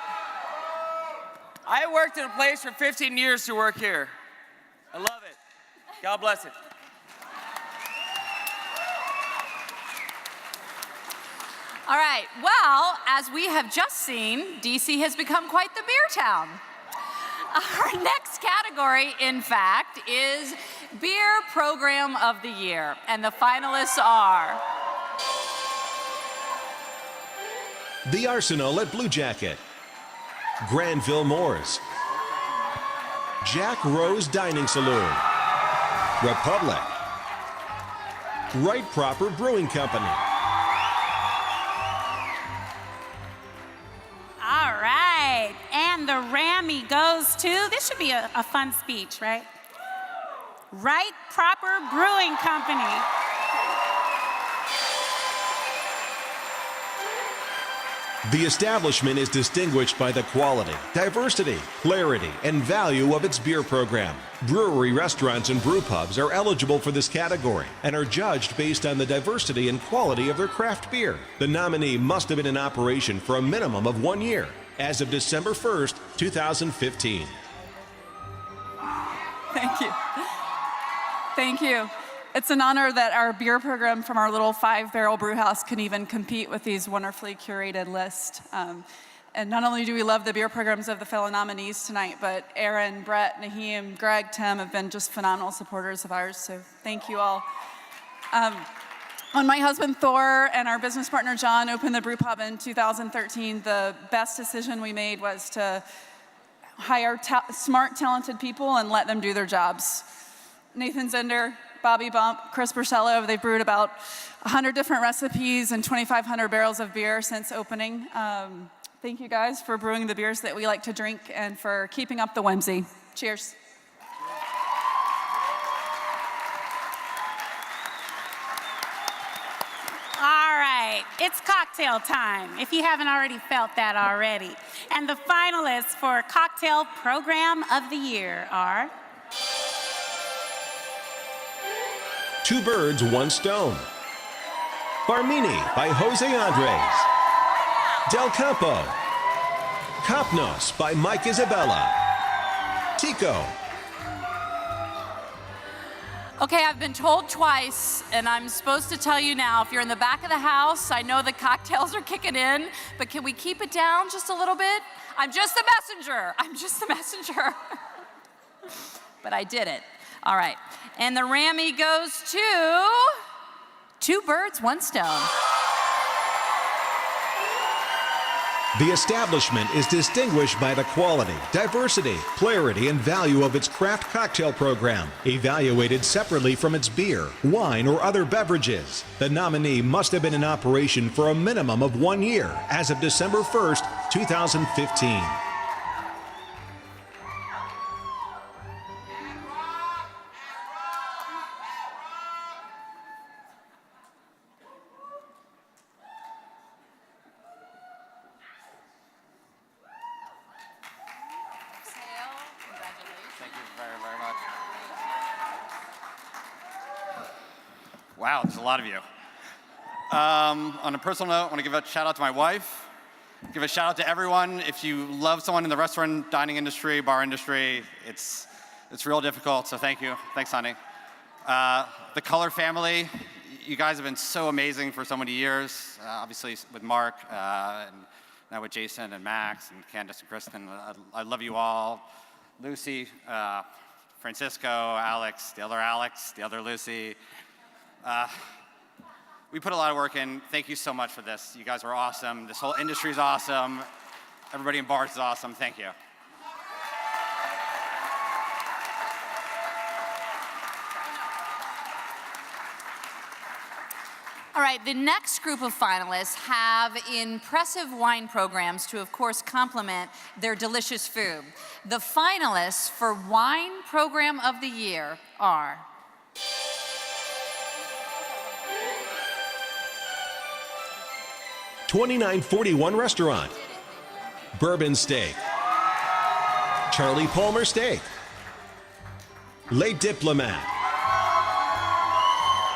I worked in a place for 15 years to work here. I love it. God bless it. All right, well, as we have just seen, DC has become quite the beer town. Our next category, in fact, is Beer Program of the Year, and the finalists are... The Arsenal at Blue Jacket, Granville Moors, Jack Rose Dining Saloon, Republic, Right Proper Brewing Company. All right, and the Rammy goes to, this should be a fun speech, right? Right Proper Brewing Company. The establishment is distinguished by the quality, diversity, clarity, and value of its beer program. Brewery restaurants and brew pubs are eligible for this category and are judged based on the diversity and quality of their craft beer. The nominee must have been in operation for a minimum of 1 year, as of December 1st, 2015. Thank you. Thank you. It's an honor that our beer program from our little 5-barrel brew house can even compete with these wonderfully curated lists. And not only do we love the beer programs of the fellow nominees tonight, but Aaron, Brett, Naheem, Greg, Tim have been just phenomenal supporters of ours, so thank you all. When my husband Thor and our business partner John opened the brew pub in 2013, the best decision we made was to hire smart, talented people and let them do their jobs. Nathan Zender, Bobby Bump, Chris Bursello, they've brewed about 100 different recipes and 2,500 barrels of beer since opening. Thank you guys for brewing the beers that we like to drink and for keeping up the whimsy. Cheers. All right, it's cocktail time, if you haven't already felt that already. And the finalists for Cocktail Program of the Year are... Two Birds, One Stone, Barmini by Jose Andres, Del Campo, Copnos by Mike Isabella, Tico. Okay, I've been told twice, and I'm supposed to tell you now, if you're in the back of the house, I know the cocktails are kicking in, but can we keep it down just a little bit? I'm just the messenger. I'm just the messenger. But I did it. All right. And the Rammy goes to 2 birds, 1 stone. The establishment is distinguished by the quality, diversity, clarity, and value of its craft cocktail program, evaluated separately from its beer, wine, or other beverages. The nominee must have been in operation for a minimum of 1 year as of December 1st, 2015. Thank you very, very much. Wow, there's a lot of you. On a personal note, I want to give a shout out to my wife. Give a shout out to everyone. If you love someone in the restaurant, dining industry, bar industry, it's real difficult, so thank you. Thanks, honey. The Color family, you guys have been so amazing for so many years. Obviously with Mark, and now with Jason and Max and Candace and Kristen. I love you all. Lucy, Francisco, Alex, the other Lucy. We put a lot of work in. Thank you so much for this. You guys are awesome. This whole industry is awesome. Everybody in bars is awesome. Thank you. All right, the next group of finalists have impressive wine programs to, of course, complement their delicious food. The finalists for Wine Program of the Year are 2941 Restaurant, Bourbon Steak, Charlie Palmer Steak, Le Diplomat,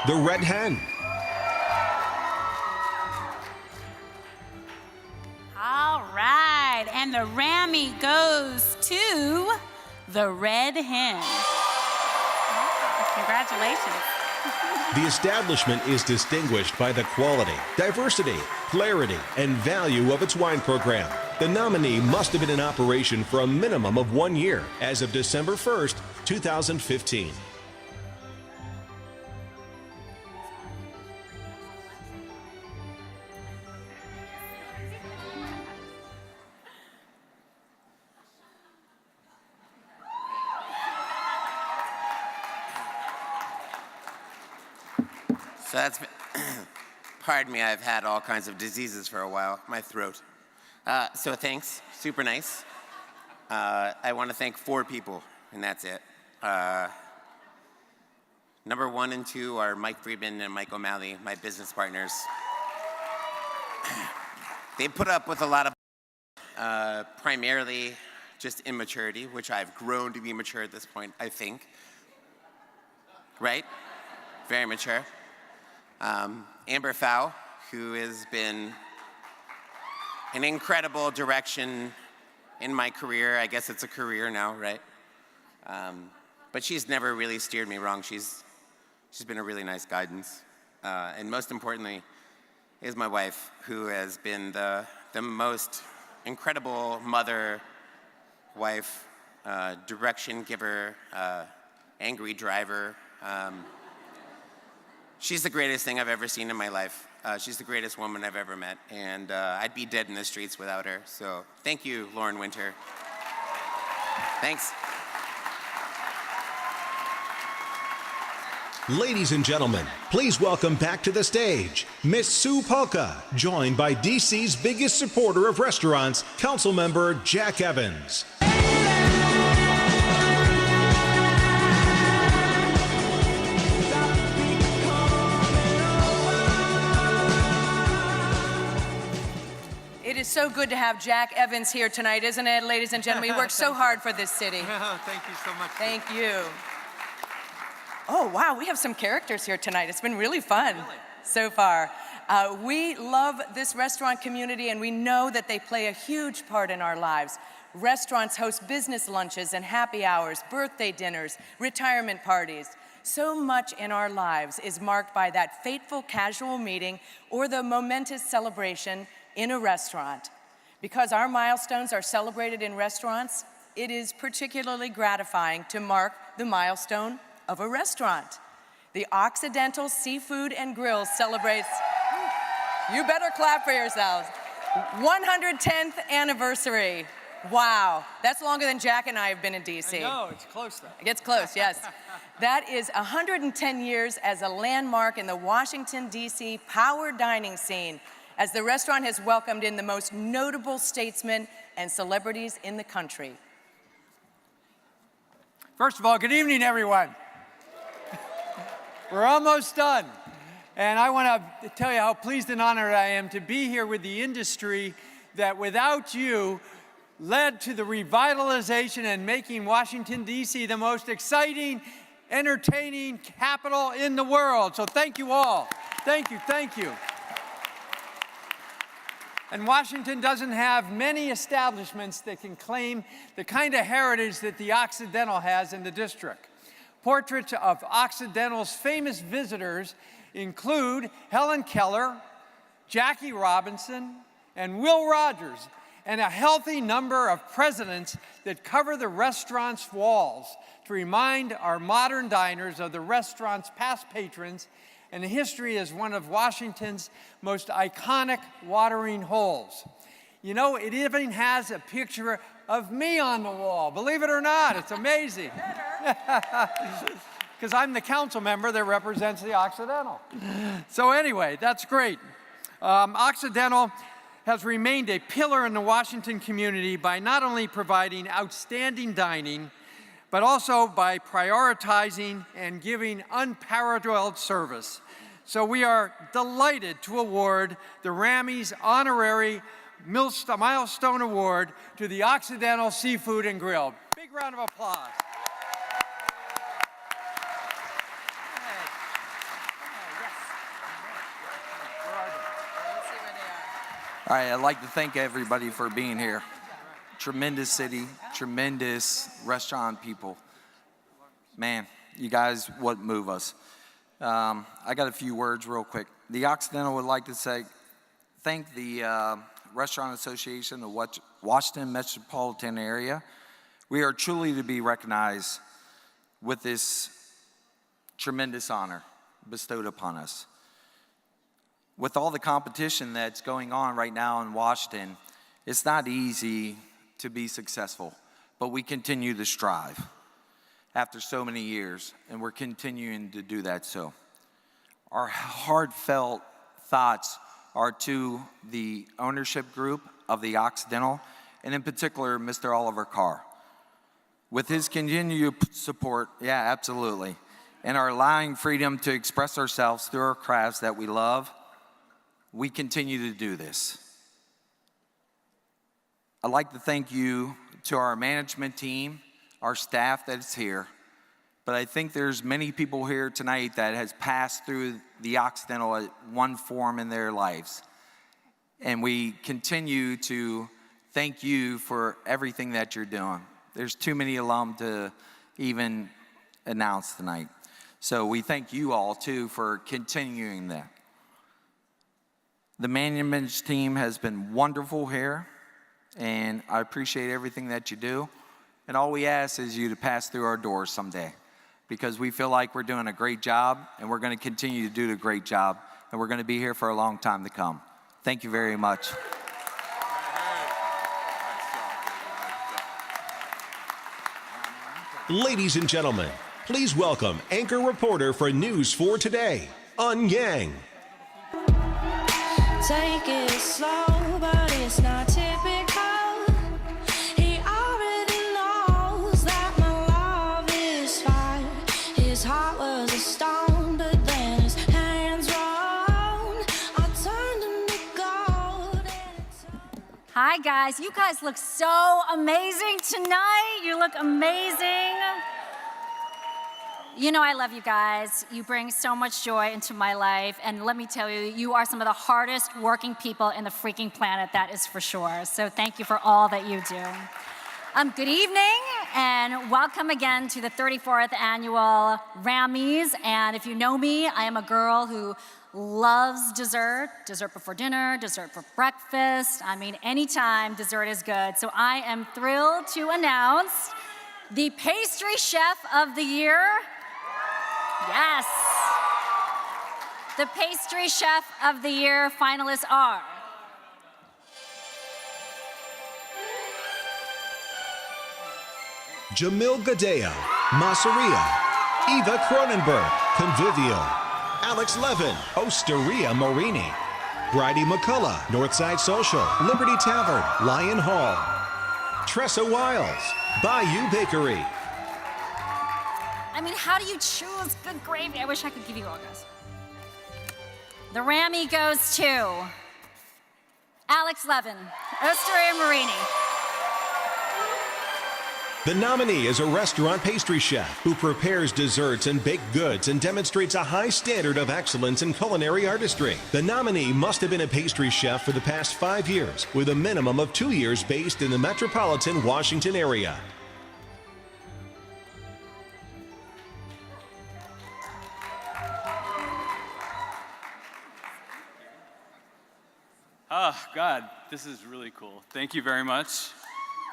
The Red Hen, All right, and the Rammy goes to the Red Hen. Congratulations. The establishment is distinguished by the quality, diversity, clarity, and value of its wine program. The nominee must have been in operation for a minimum of 1 year as of December 1st, 2015. So that's been, pardon me, I've had all kinds of diseases for a while, my throat. So thanks, super nice. I want to thank 4 people, and that's it. Number 1 and 2 are Mike Friedman and Mike O'Malley, my business partners. They put up with a lot of, primarily just immaturity, which I've grown to be mature at this point, I think. Right? Very mature. Amber Fow, who has been an incredible direction in my career. I guess it's a career now, right? But she's never really steered me wrong. She's been a really nice guidance. And most importantly is my wife, who has been the most incredible mother, wife, direction giver, angry driver. She's the greatest thing I've ever seen in my life. She's the greatest woman I've ever met, and I'd be dead in the streets without her. So thank you, Lauren Winter. Thanks. Ladies and gentlemen, please welcome back to the stage, Miss Sue Polka, joined by DC's biggest supporter of restaurants, Councilmember Jack Evans. It is so good to have Jack Evans here tonight, isn't it, ladies and gentlemen? He worked so hard for this city. Thank you so much. Thank you. Oh, wow, we have some characters here tonight. It's been really fun so far. We love this restaurant community, and we know that they play a huge part in our lives. Restaurants host business lunches and happy hours, birthday dinners, retirement parties. So much in our lives is marked by that fateful casual meeting or the momentous celebration in a restaurant. Because our milestones are celebrated in restaurants, it is particularly gratifying to mark the milestone of a restaurant. The Occidental Seafood and Grill celebrates, you better clap for yourselves, 110th anniversary. Wow, that's longer than Jack and I have been in DC. No, it's close though. It gets close, yes. That is 110 years as a landmark in the Washington, D.C. power dining scene, as the restaurant has welcomed in the most notable statesmen and celebrities in the country. First of all, good evening, everyone. We're almost done. And I want to tell you how pleased and honored I am to be here with the industry that without you led to the revitalization and making Washington, D.C. the most exciting, entertaining capital in the world. So thank you all. Thank you, thank you. And Washington doesn't have many establishments that can claim the kind of heritage that the Occidental has in the district. Portraits of Occidental's famous visitors include Helen Keller, Jackie Robinson, and Will Rogers, and a healthy number of presidents that cover the restaurant's walls to remind our modern diners of the restaurant's past patrons and history as one of Washington's most iconic watering holes. You know, it even has a picture of me on the wall. Believe it or not, it's amazing. Because I'm the council member that represents the Occidental. So anyway, that's great. Occidental has remained a pillar in the Washington community by not only providing outstanding dining, but also by prioritizing and giving unparalleled service. So we are delighted to award the Rammys Honorary Milestone Award to the Occidental Seafood and Grill. Big round of applause. All right, I'd like to thank everybody for being here. Tremendous city, tremendous restaurant people. Man, you guys what move us. I got a few words real quick. The Occidental would like to thank the Restaurant Association of Washington Metropolitan Area. We are truly to be recognized with this tremendous honor bestowed upon us. With all the competition that's going on right now in Washington, it's not easy to be successful, but we continue to strive after so many years, and we're continuing to do that so. Our heartfelt thoughts are to the ownership group of the Occidental, and in particular, Mr. Oliver Carr. With his continued support, yeah, absolutely, and our allowing freedom to express ourselves through our crafts that we love, we continue to do this. I'd like to thank you to our management team, our staff that's here, but I think there's many people here tonight that has passed through the Occidental at one form in their lives. And we continue to thank you for everything that you're doing. There's too many alum to even announce tonight. So we thank you all too for continuing that. The management team has been wonderful here, and I appreciate everything that you do. And all we ask is you to pass through our doors someday, because we feel like we're doing a great job, and we're going to continue to do a great job, and we're going to be here for a long time to come. Thank you very much. Ladies and gentlemen, please welcome anchor reporter for News 4 Today, Un Yang. Take it slow, but it's not typical. He already knows that my love is fire. His heart was a stone, but then his hands were on. I turned him to gold. Hi, guys. You guys look so amazing tonight. You look amazing. You know I love you guys. You bring so much joy into my life. And let me tell you, you are some of the hardest working people in the freaking planet, that is for sure. So thank you for all that you do. Good evening, and welcome again to the 34th annual Rammys. And if you know me, I am a girl who loves dessert, dessert before dinner, dessert for breakfast. I mean, anytime dessert is good. So I am thrilled to announce the pastry chef of the year. Yes. The pastry chef of the year finalists are Jamil Gadea, Masseria, Eva Cronenberg, Convivial, Alex Levin, Osteria Morini, Bridie McCullough, Northside Social, Liberty Tavern, Lion Hall, Tressa Wiles, Bayou Bakery. I mean, how do you choose good gravy? I wish I could give you all, guys. The Rammy goes to Alex Levin, Osteria Morini. The nominee is a restaurant pastry chef who prepares desserts and baked goods and demonstrates a high standard of excellence in culinary artistry. The nominee must have been a pastry chef for the past 5 years, with a minimum of 2 years based in the metropolitan Washington area. Oh, God, this is really cool. Thank you very much.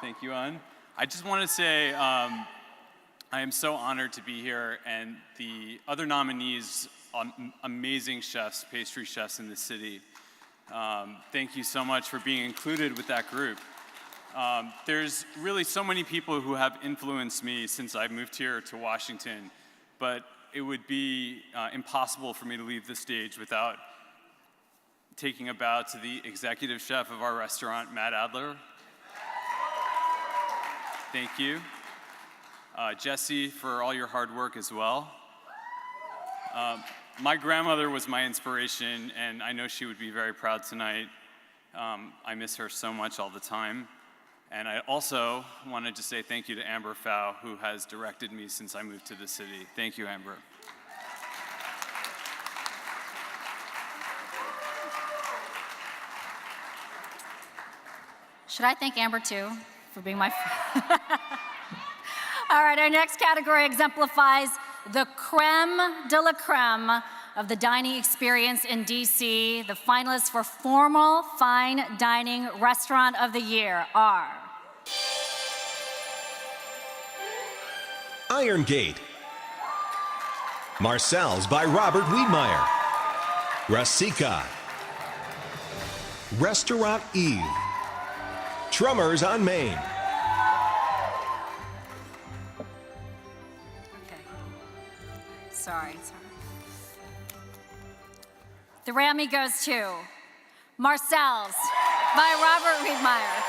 Thank you, An. I just want to say I am so honored to be here, and the other nominees, amazing chefs, pastry chefs in the city. Thank you so much for being included with that group. There's really so many people who have influenced me since I moved here to Washington, but it would be impossible for me to leave the stage without taking a bow to the executive chef of our restaurant, Matt Adler. Thank you. Jesse, for all your hard work as well. My grandmother was my inspiration, and I know she would be very proud tonight. I miss her so much all the time. And I also wanted to say thank you to Amber Fow, who has directed me since I moved to the city. Thank you, Amber. Should I thank Amber too for being my friend? All right, our next category exemplifies the creme de la creme of the dining experience in DC. The finalists for Formal Fine Dining Restaurant of the Year are Iron Gate, Marcel's by Robert Wiedmeyer, Rasika, Restaurant Eve, Trummers on Main. Sorry. The Rammy goes to Marcel's by Robert Wiedmeyer.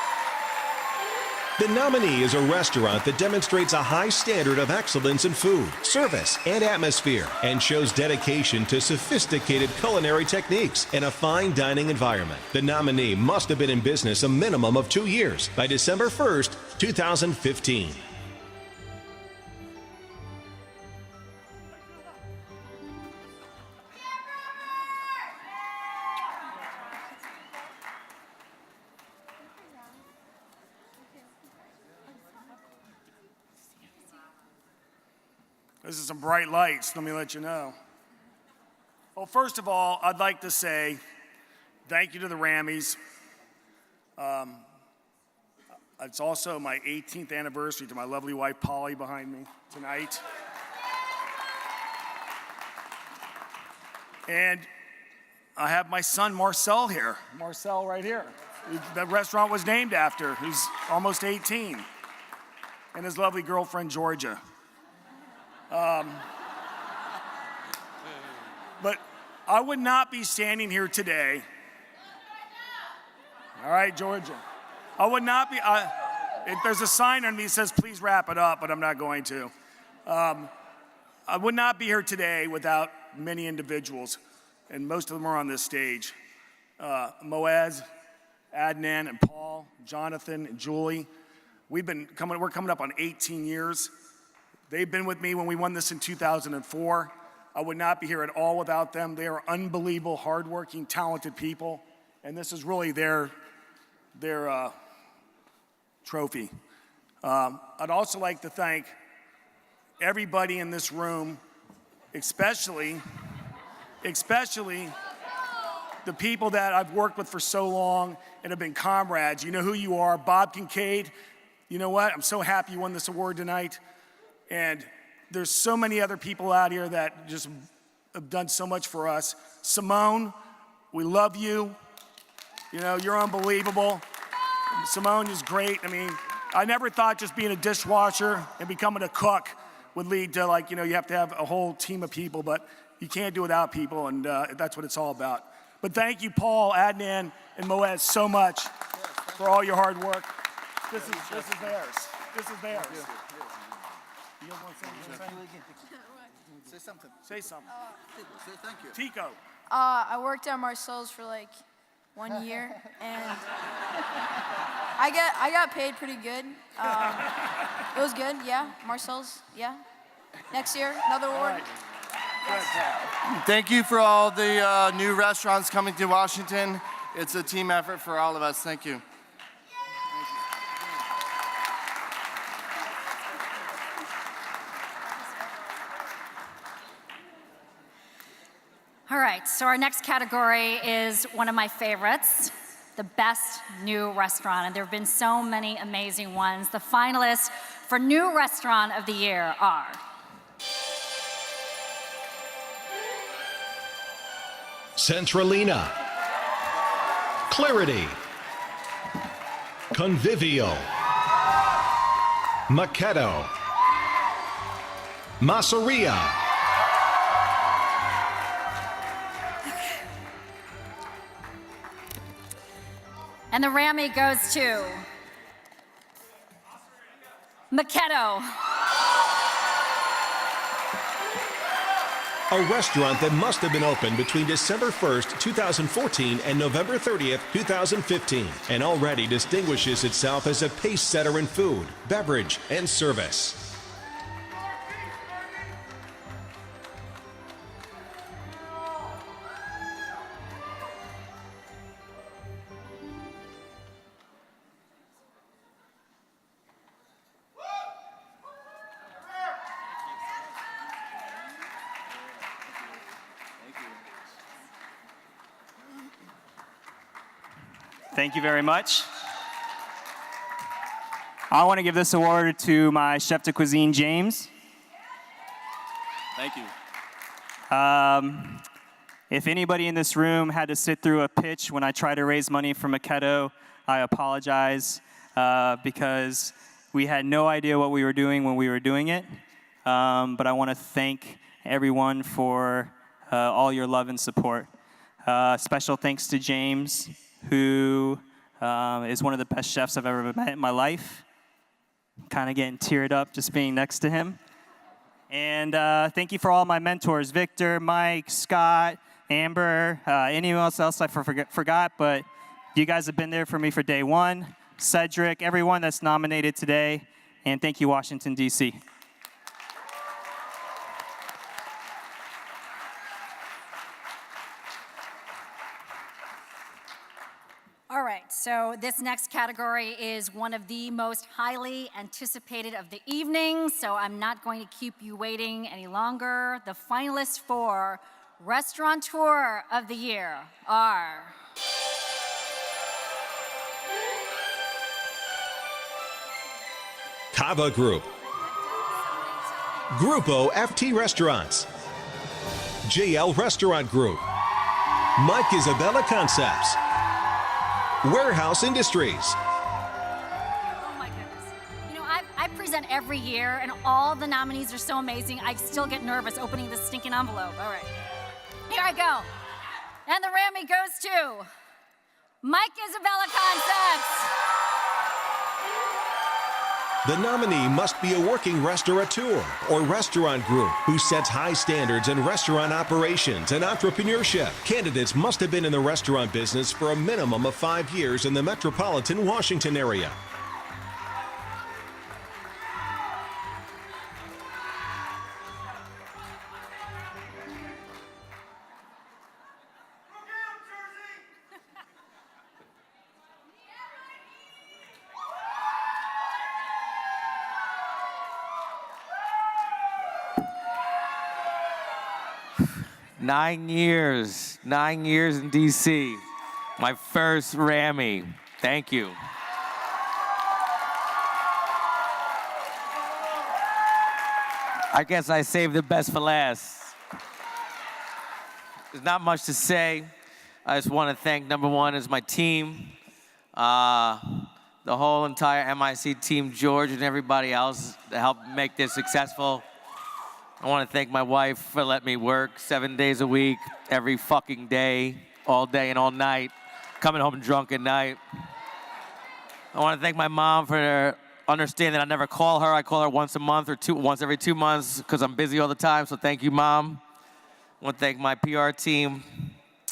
The nominee is a restaurant that demonstrates a high standard of excellence in food, service, and atmosphere, and shows dedication to sophisticated culinary techniques in a fine dining environment. The nominee must have been in business a minimum of 2 years by December 1st, 2015. This is some bright lights, let me let you know. Well, first of all, I'd like to say thank you to the Rammys. It's also my 18th anniversary to my lovely wife, Polly, behind me tonight. And I have my son, Marcel, here. Marcel right here. The restaurant was named after. He's almost 18. And his lovely girlfriend, Georgia. But I would not be standing here today. All right, Georgia. I would not be, if there's a sign on me that says, please wrap it up, but I'm not going to. I would not be here today without many individuals, and most of them are on this stage. Moaz, Adnan, and Paul, Jonathan, and Julie. We're coming up on 18 years. They've been with me when we won this in 2004. I would not be here at all without them. They are unbelievable, hardworking, talented people, and this is really their trophy. I'd also like to thank everybody in this room, especially the people that I've worked with for so long and have been comrades. You know who you are. Bob Kincaid, you know what? I'm so happy you won this award tonight. And there's so many other people out here that just have done so much for us. Simone, we love you. You know, you're unbelievable. Simone is great. I mean, I never thought just being a dishwasher and becoming a cook would lead to, like, you know, you have to have a whole team of people, but you can't do without people, and that's what it's all about. But thank you, Paul, Adnan, and Moez, so much for all your hard work. This is theirs. This is theirs. You guys want to say anything? Say something. Say something. Say thank you. Tico. I worked at Marcel's for like 1 year, and I got paid pretty good. It was good, yeah. Marcel's, yeah. Next year, another award. Thank you for all the new restaurants coming to Washington. It's a team effort for all of us. Thank you. All right, so our next category is one of my favorites, the best new restaurant, and there have been so many amazing ones. The finalists for new restaurant of the year are Centralina, Clarity, Convivio, Machetto, Masseria, and the Rammy goes to Machetto. a restaurant that must have been open between December 1st, 2014 and November 30th, 2015, and already distinguishes itself as a pace setter in food, beverage, and service. Thank you very much. I want to give this award to my chef de cuisine, James. Thank you. If anybody in this room had to sit through a pitch when I try to raise money for Machetto, I apologize because we had no idea what we were doing when we were doing it. But I want to thank everyone for all your love and support. Special thanks to James, who is one of the best chefs I've ever met in my life. Kind of getting teared up just being next to him. And thank you for all my mentors, Victor, Mike, Scott, Amber, anyone else I forgot, but you guys have been there for me for day one. Cedric, everyone that's nominated today, and thank you, Washington, D.C. All right, so this next category is one of the most highly anticipated of the evening, so I'm not going to keep you waiting any longer. The finalists for Restaurateur of the Year are Cava Group, Grupo FT Restaurants, JL Restaurant Group, Mike Isabella Concepts, Warehouse Industries. Oh my goodness. You know, I present every year, and all the nominees are so amazing, I still get nervous opening this stinking envelope. All right. Here I go. And the Rammy goes to Mike Isabella Concepts. The nominee must be a working restaurateur or restaurant group who sets high standards in restaurant operations and entrepreneurship. Candidates must have been in the restaurant business for a minimum of 5 years in the metropolitan Washington area. 9 years in DC. My first Rammy. Thank you. I guess I saved the best for last. There's not much to say. I just want to thank, number one, is my team, the whole entire MIC team, George and everybody else that helped make this successful. I want to thank my wife for letting me work 7 days a week, every fucking day, all day and all night, coming home drunk at night. I want to thank my mom for understanding that I never call her. I call her once a month or once every 2 months because I'm busy all the time, so thank you, Mom. I want to thank my PR team.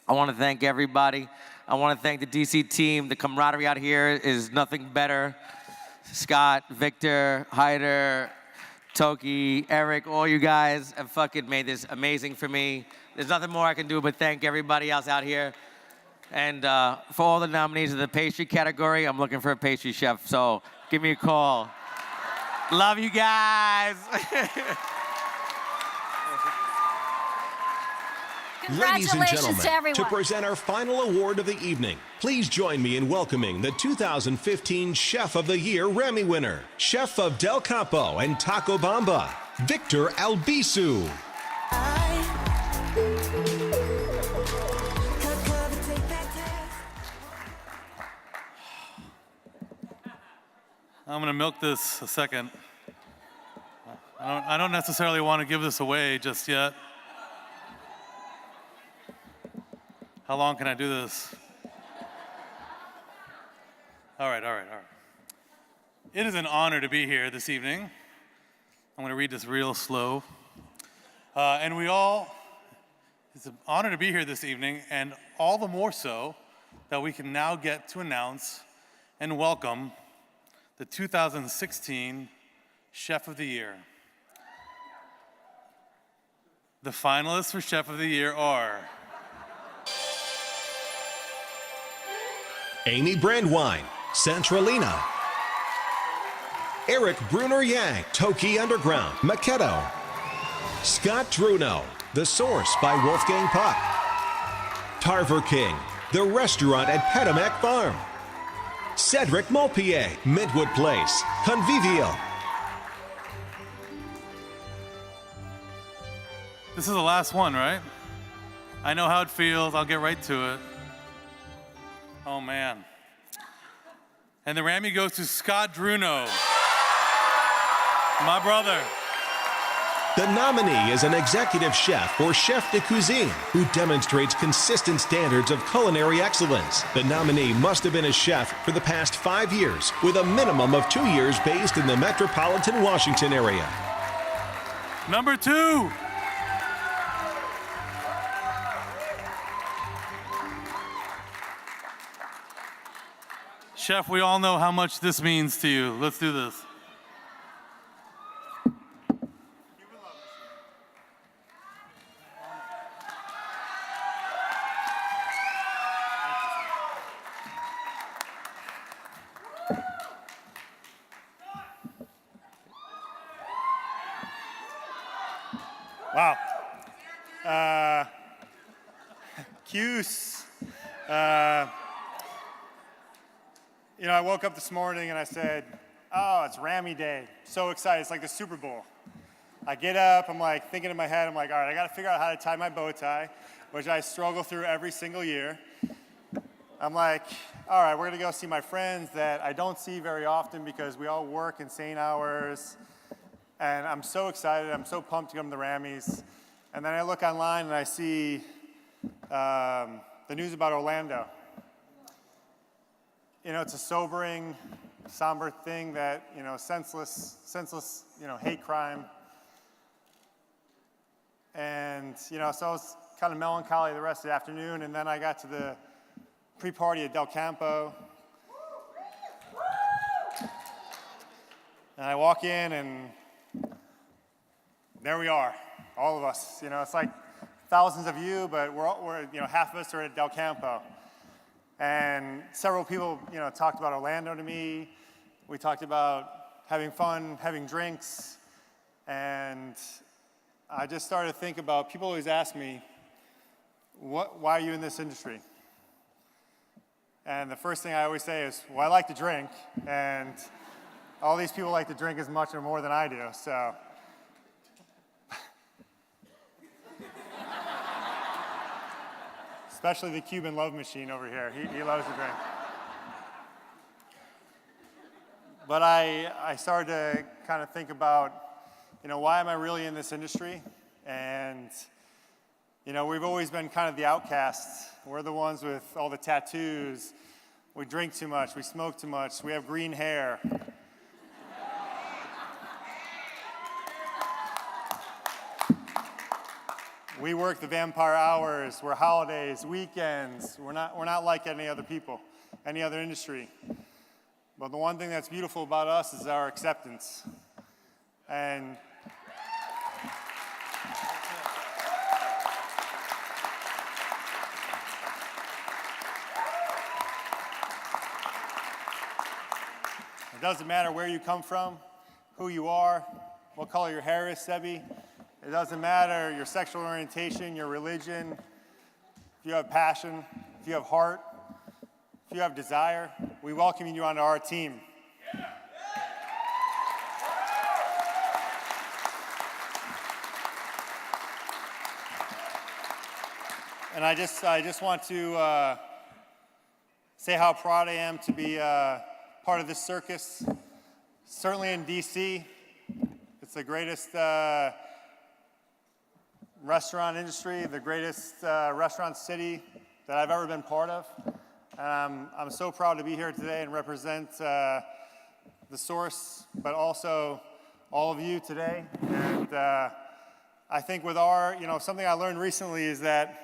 I want to thank everybody. I want to thank the DC team. The camaraderie out here is nothing better. Scott, Victor, Hyder, Toki, Eric, all you guys have fucking made this amazing for me. There's nothing more I can do but thank everybody else out here. And for all the nominees in the pastry category, I'm looking for a pastry chef, so give me a call. Love you guys. Ladies and Congratulations gentlemen, to everyone. to present our final award of the evening, please join me in welcoming the 2015 Chef of the Year Rammy winner, Chef of Del Campo and Taco Bamba, Victor Albisu. I'm gonna milk this a second. I don't necessarily want to give this away just yet. How long can I do this? All right. It is an honor to be here this evening. I'm gonna read this real slow. It's an honor to be here this evening, and all the more so that we can now get to announce and welcome the 2016 Chef of the Year. The finalists for Chef of the Year are Amy Brandwine, Centralina. Eric Bruner Yang, Toki Underground, Makedo. Scott Druno, The Source by Wolfgang Puck. Tarver King, The Restaurant at Petamac Farm. Cedric Mulpier, Midwood Place, Convivial. This is the last one, right? I know how it feels. I'll get right to it. Oh, man. And the Rammy goes to Scott Druno, my brother. The nominee is an executive chef or chef de cuisine who demonstrates consistent standards of culinary excellence. The nominee must have been a chef for the past 5 years, with a minimum of 2 years based in the metropolitan Washington area. Number 2. Chef, we all know how much this means to you. Let's do this. Wow. Cuse. I woke up this morning and I said, oh, it's Rammy Day. So excited. It's like the Super Bowl. I get up, I'm like thinking in my head, I'm like, all right, I got to figure out how to tie my bow tie, which I struggle through every single year. I'm like, all right, we're going to go see my friends that I don't see very often because we all work insane hours. And I'm so excited. I'm so pumped to come to the Rammys. And then I look online and I see the news about Orlando. It's a sobering, somber thing that, senseless, hate crime. And, so I was kind of melancholy the rest of the afternoon. And then I got to the pre-party at Del Campo. And I walk in and there we are, all of us. It's like thousands of you, but we're half of us are at Del Campo. And several people, talked about Orlando to me. We talked about having fun, having drinks. And I just started to think about, people always ask me, why are you in this industry? And the first thing I always say is, well, I like to drink, and all these people like to drink as much or more than I do, so. Especially the Cuban love machine over here. He loves to drink. But I started to kind of think about, why am I really in this industry? And, we've always been kind of the outcasts. We're the ones with all the tattoos. We drink too much. We smoke too much. We have green hair. We work the vampire hours. We're holidays, weekends. We're not like any other people, any other industry. But the one thing that's beautiful about us is our acceptance. And it doesn't matter where you come from, who you are, what color your hair is, Sebi. It doesn't matter your sexual orientation, your religion, if you have passion, if you have heart, if you have desire, we welcome you onto our team. And I just want to say how proud I am to be part of this circus. Certainly in DC, it's the greatest restaurant industry, the greatest restaurant city that I've ever been part of. I'm so proud to be here today and represent the Source, but also all of you today. And I think with our, something I learned recently is that,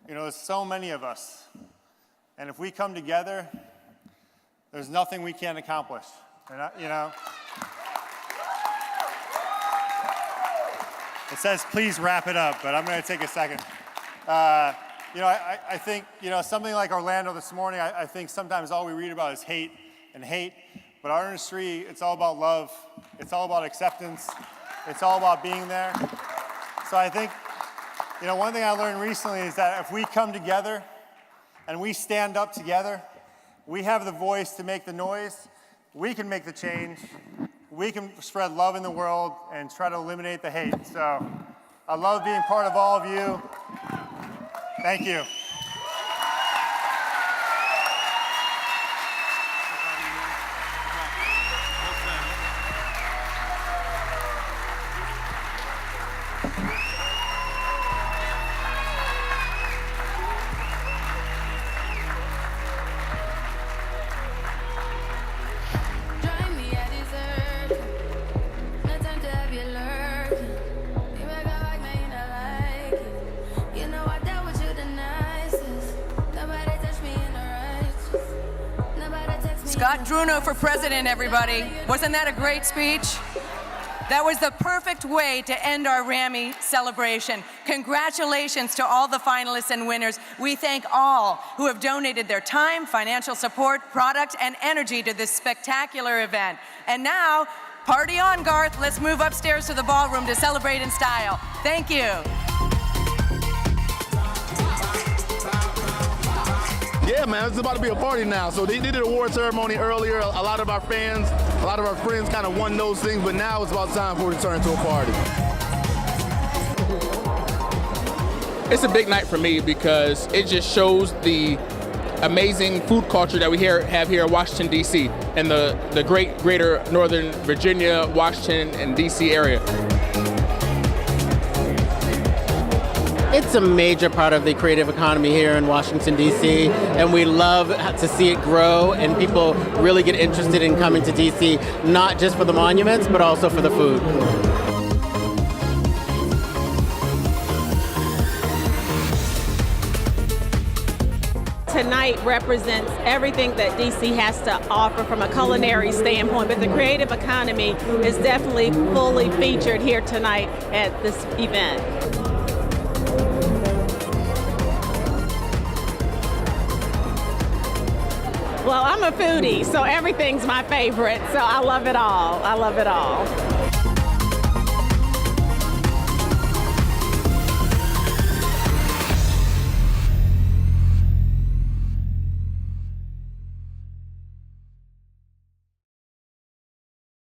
there's so many of us. And if we come together, there's nothing we can't accomplish. And it says, please wrap it up, but I'm going to take a second. I think, something like Orlando this morning, I think sometimes all we read about is hate. But our industry, it's all about love. It's all about acceptance. It's all about being there. So I think, one thing I learned recently is that if we come together and we stand up together, we have the voice to make the noise. We can make the change. We can spread love in the world and try to eliminate the hate. So I love being part of all of you. Thank you. Scott Druno for president, everybody. Wasn't that a great speech? That was the perfect way to end our Rammy celebration. Congratulations to all the finalists and winners. We thank all who have donated their time, financial support, product, and energy to this spectacular event. And now, party on, Garth. Let's move upstairs to the ballroom to celebrate in style. Thank you. Yeah, man, it's about to be a party now. So they did an award ceremony earlier. A lot of our fans, a lot of our friends kind of won those things, but now it's about time for it to turn into a party. It's a big night for me because it just shows the amazing food culture that we have here in Washington, D.C. and the greater Northern Virginia, Washington, and D.C. area. It's a major part of the creative economy here in Washington, D.C., and we love to see it grow and people really get interested in coming to D.C., not just for the monuments, but also for the food. Tonight represents everything that DC has to offer from a culinary standpoint, but the creative economy is definitely fully featured here tonight at this event. Well, I'm a foodie, so everything's my favorite, so I love it all. I love it all.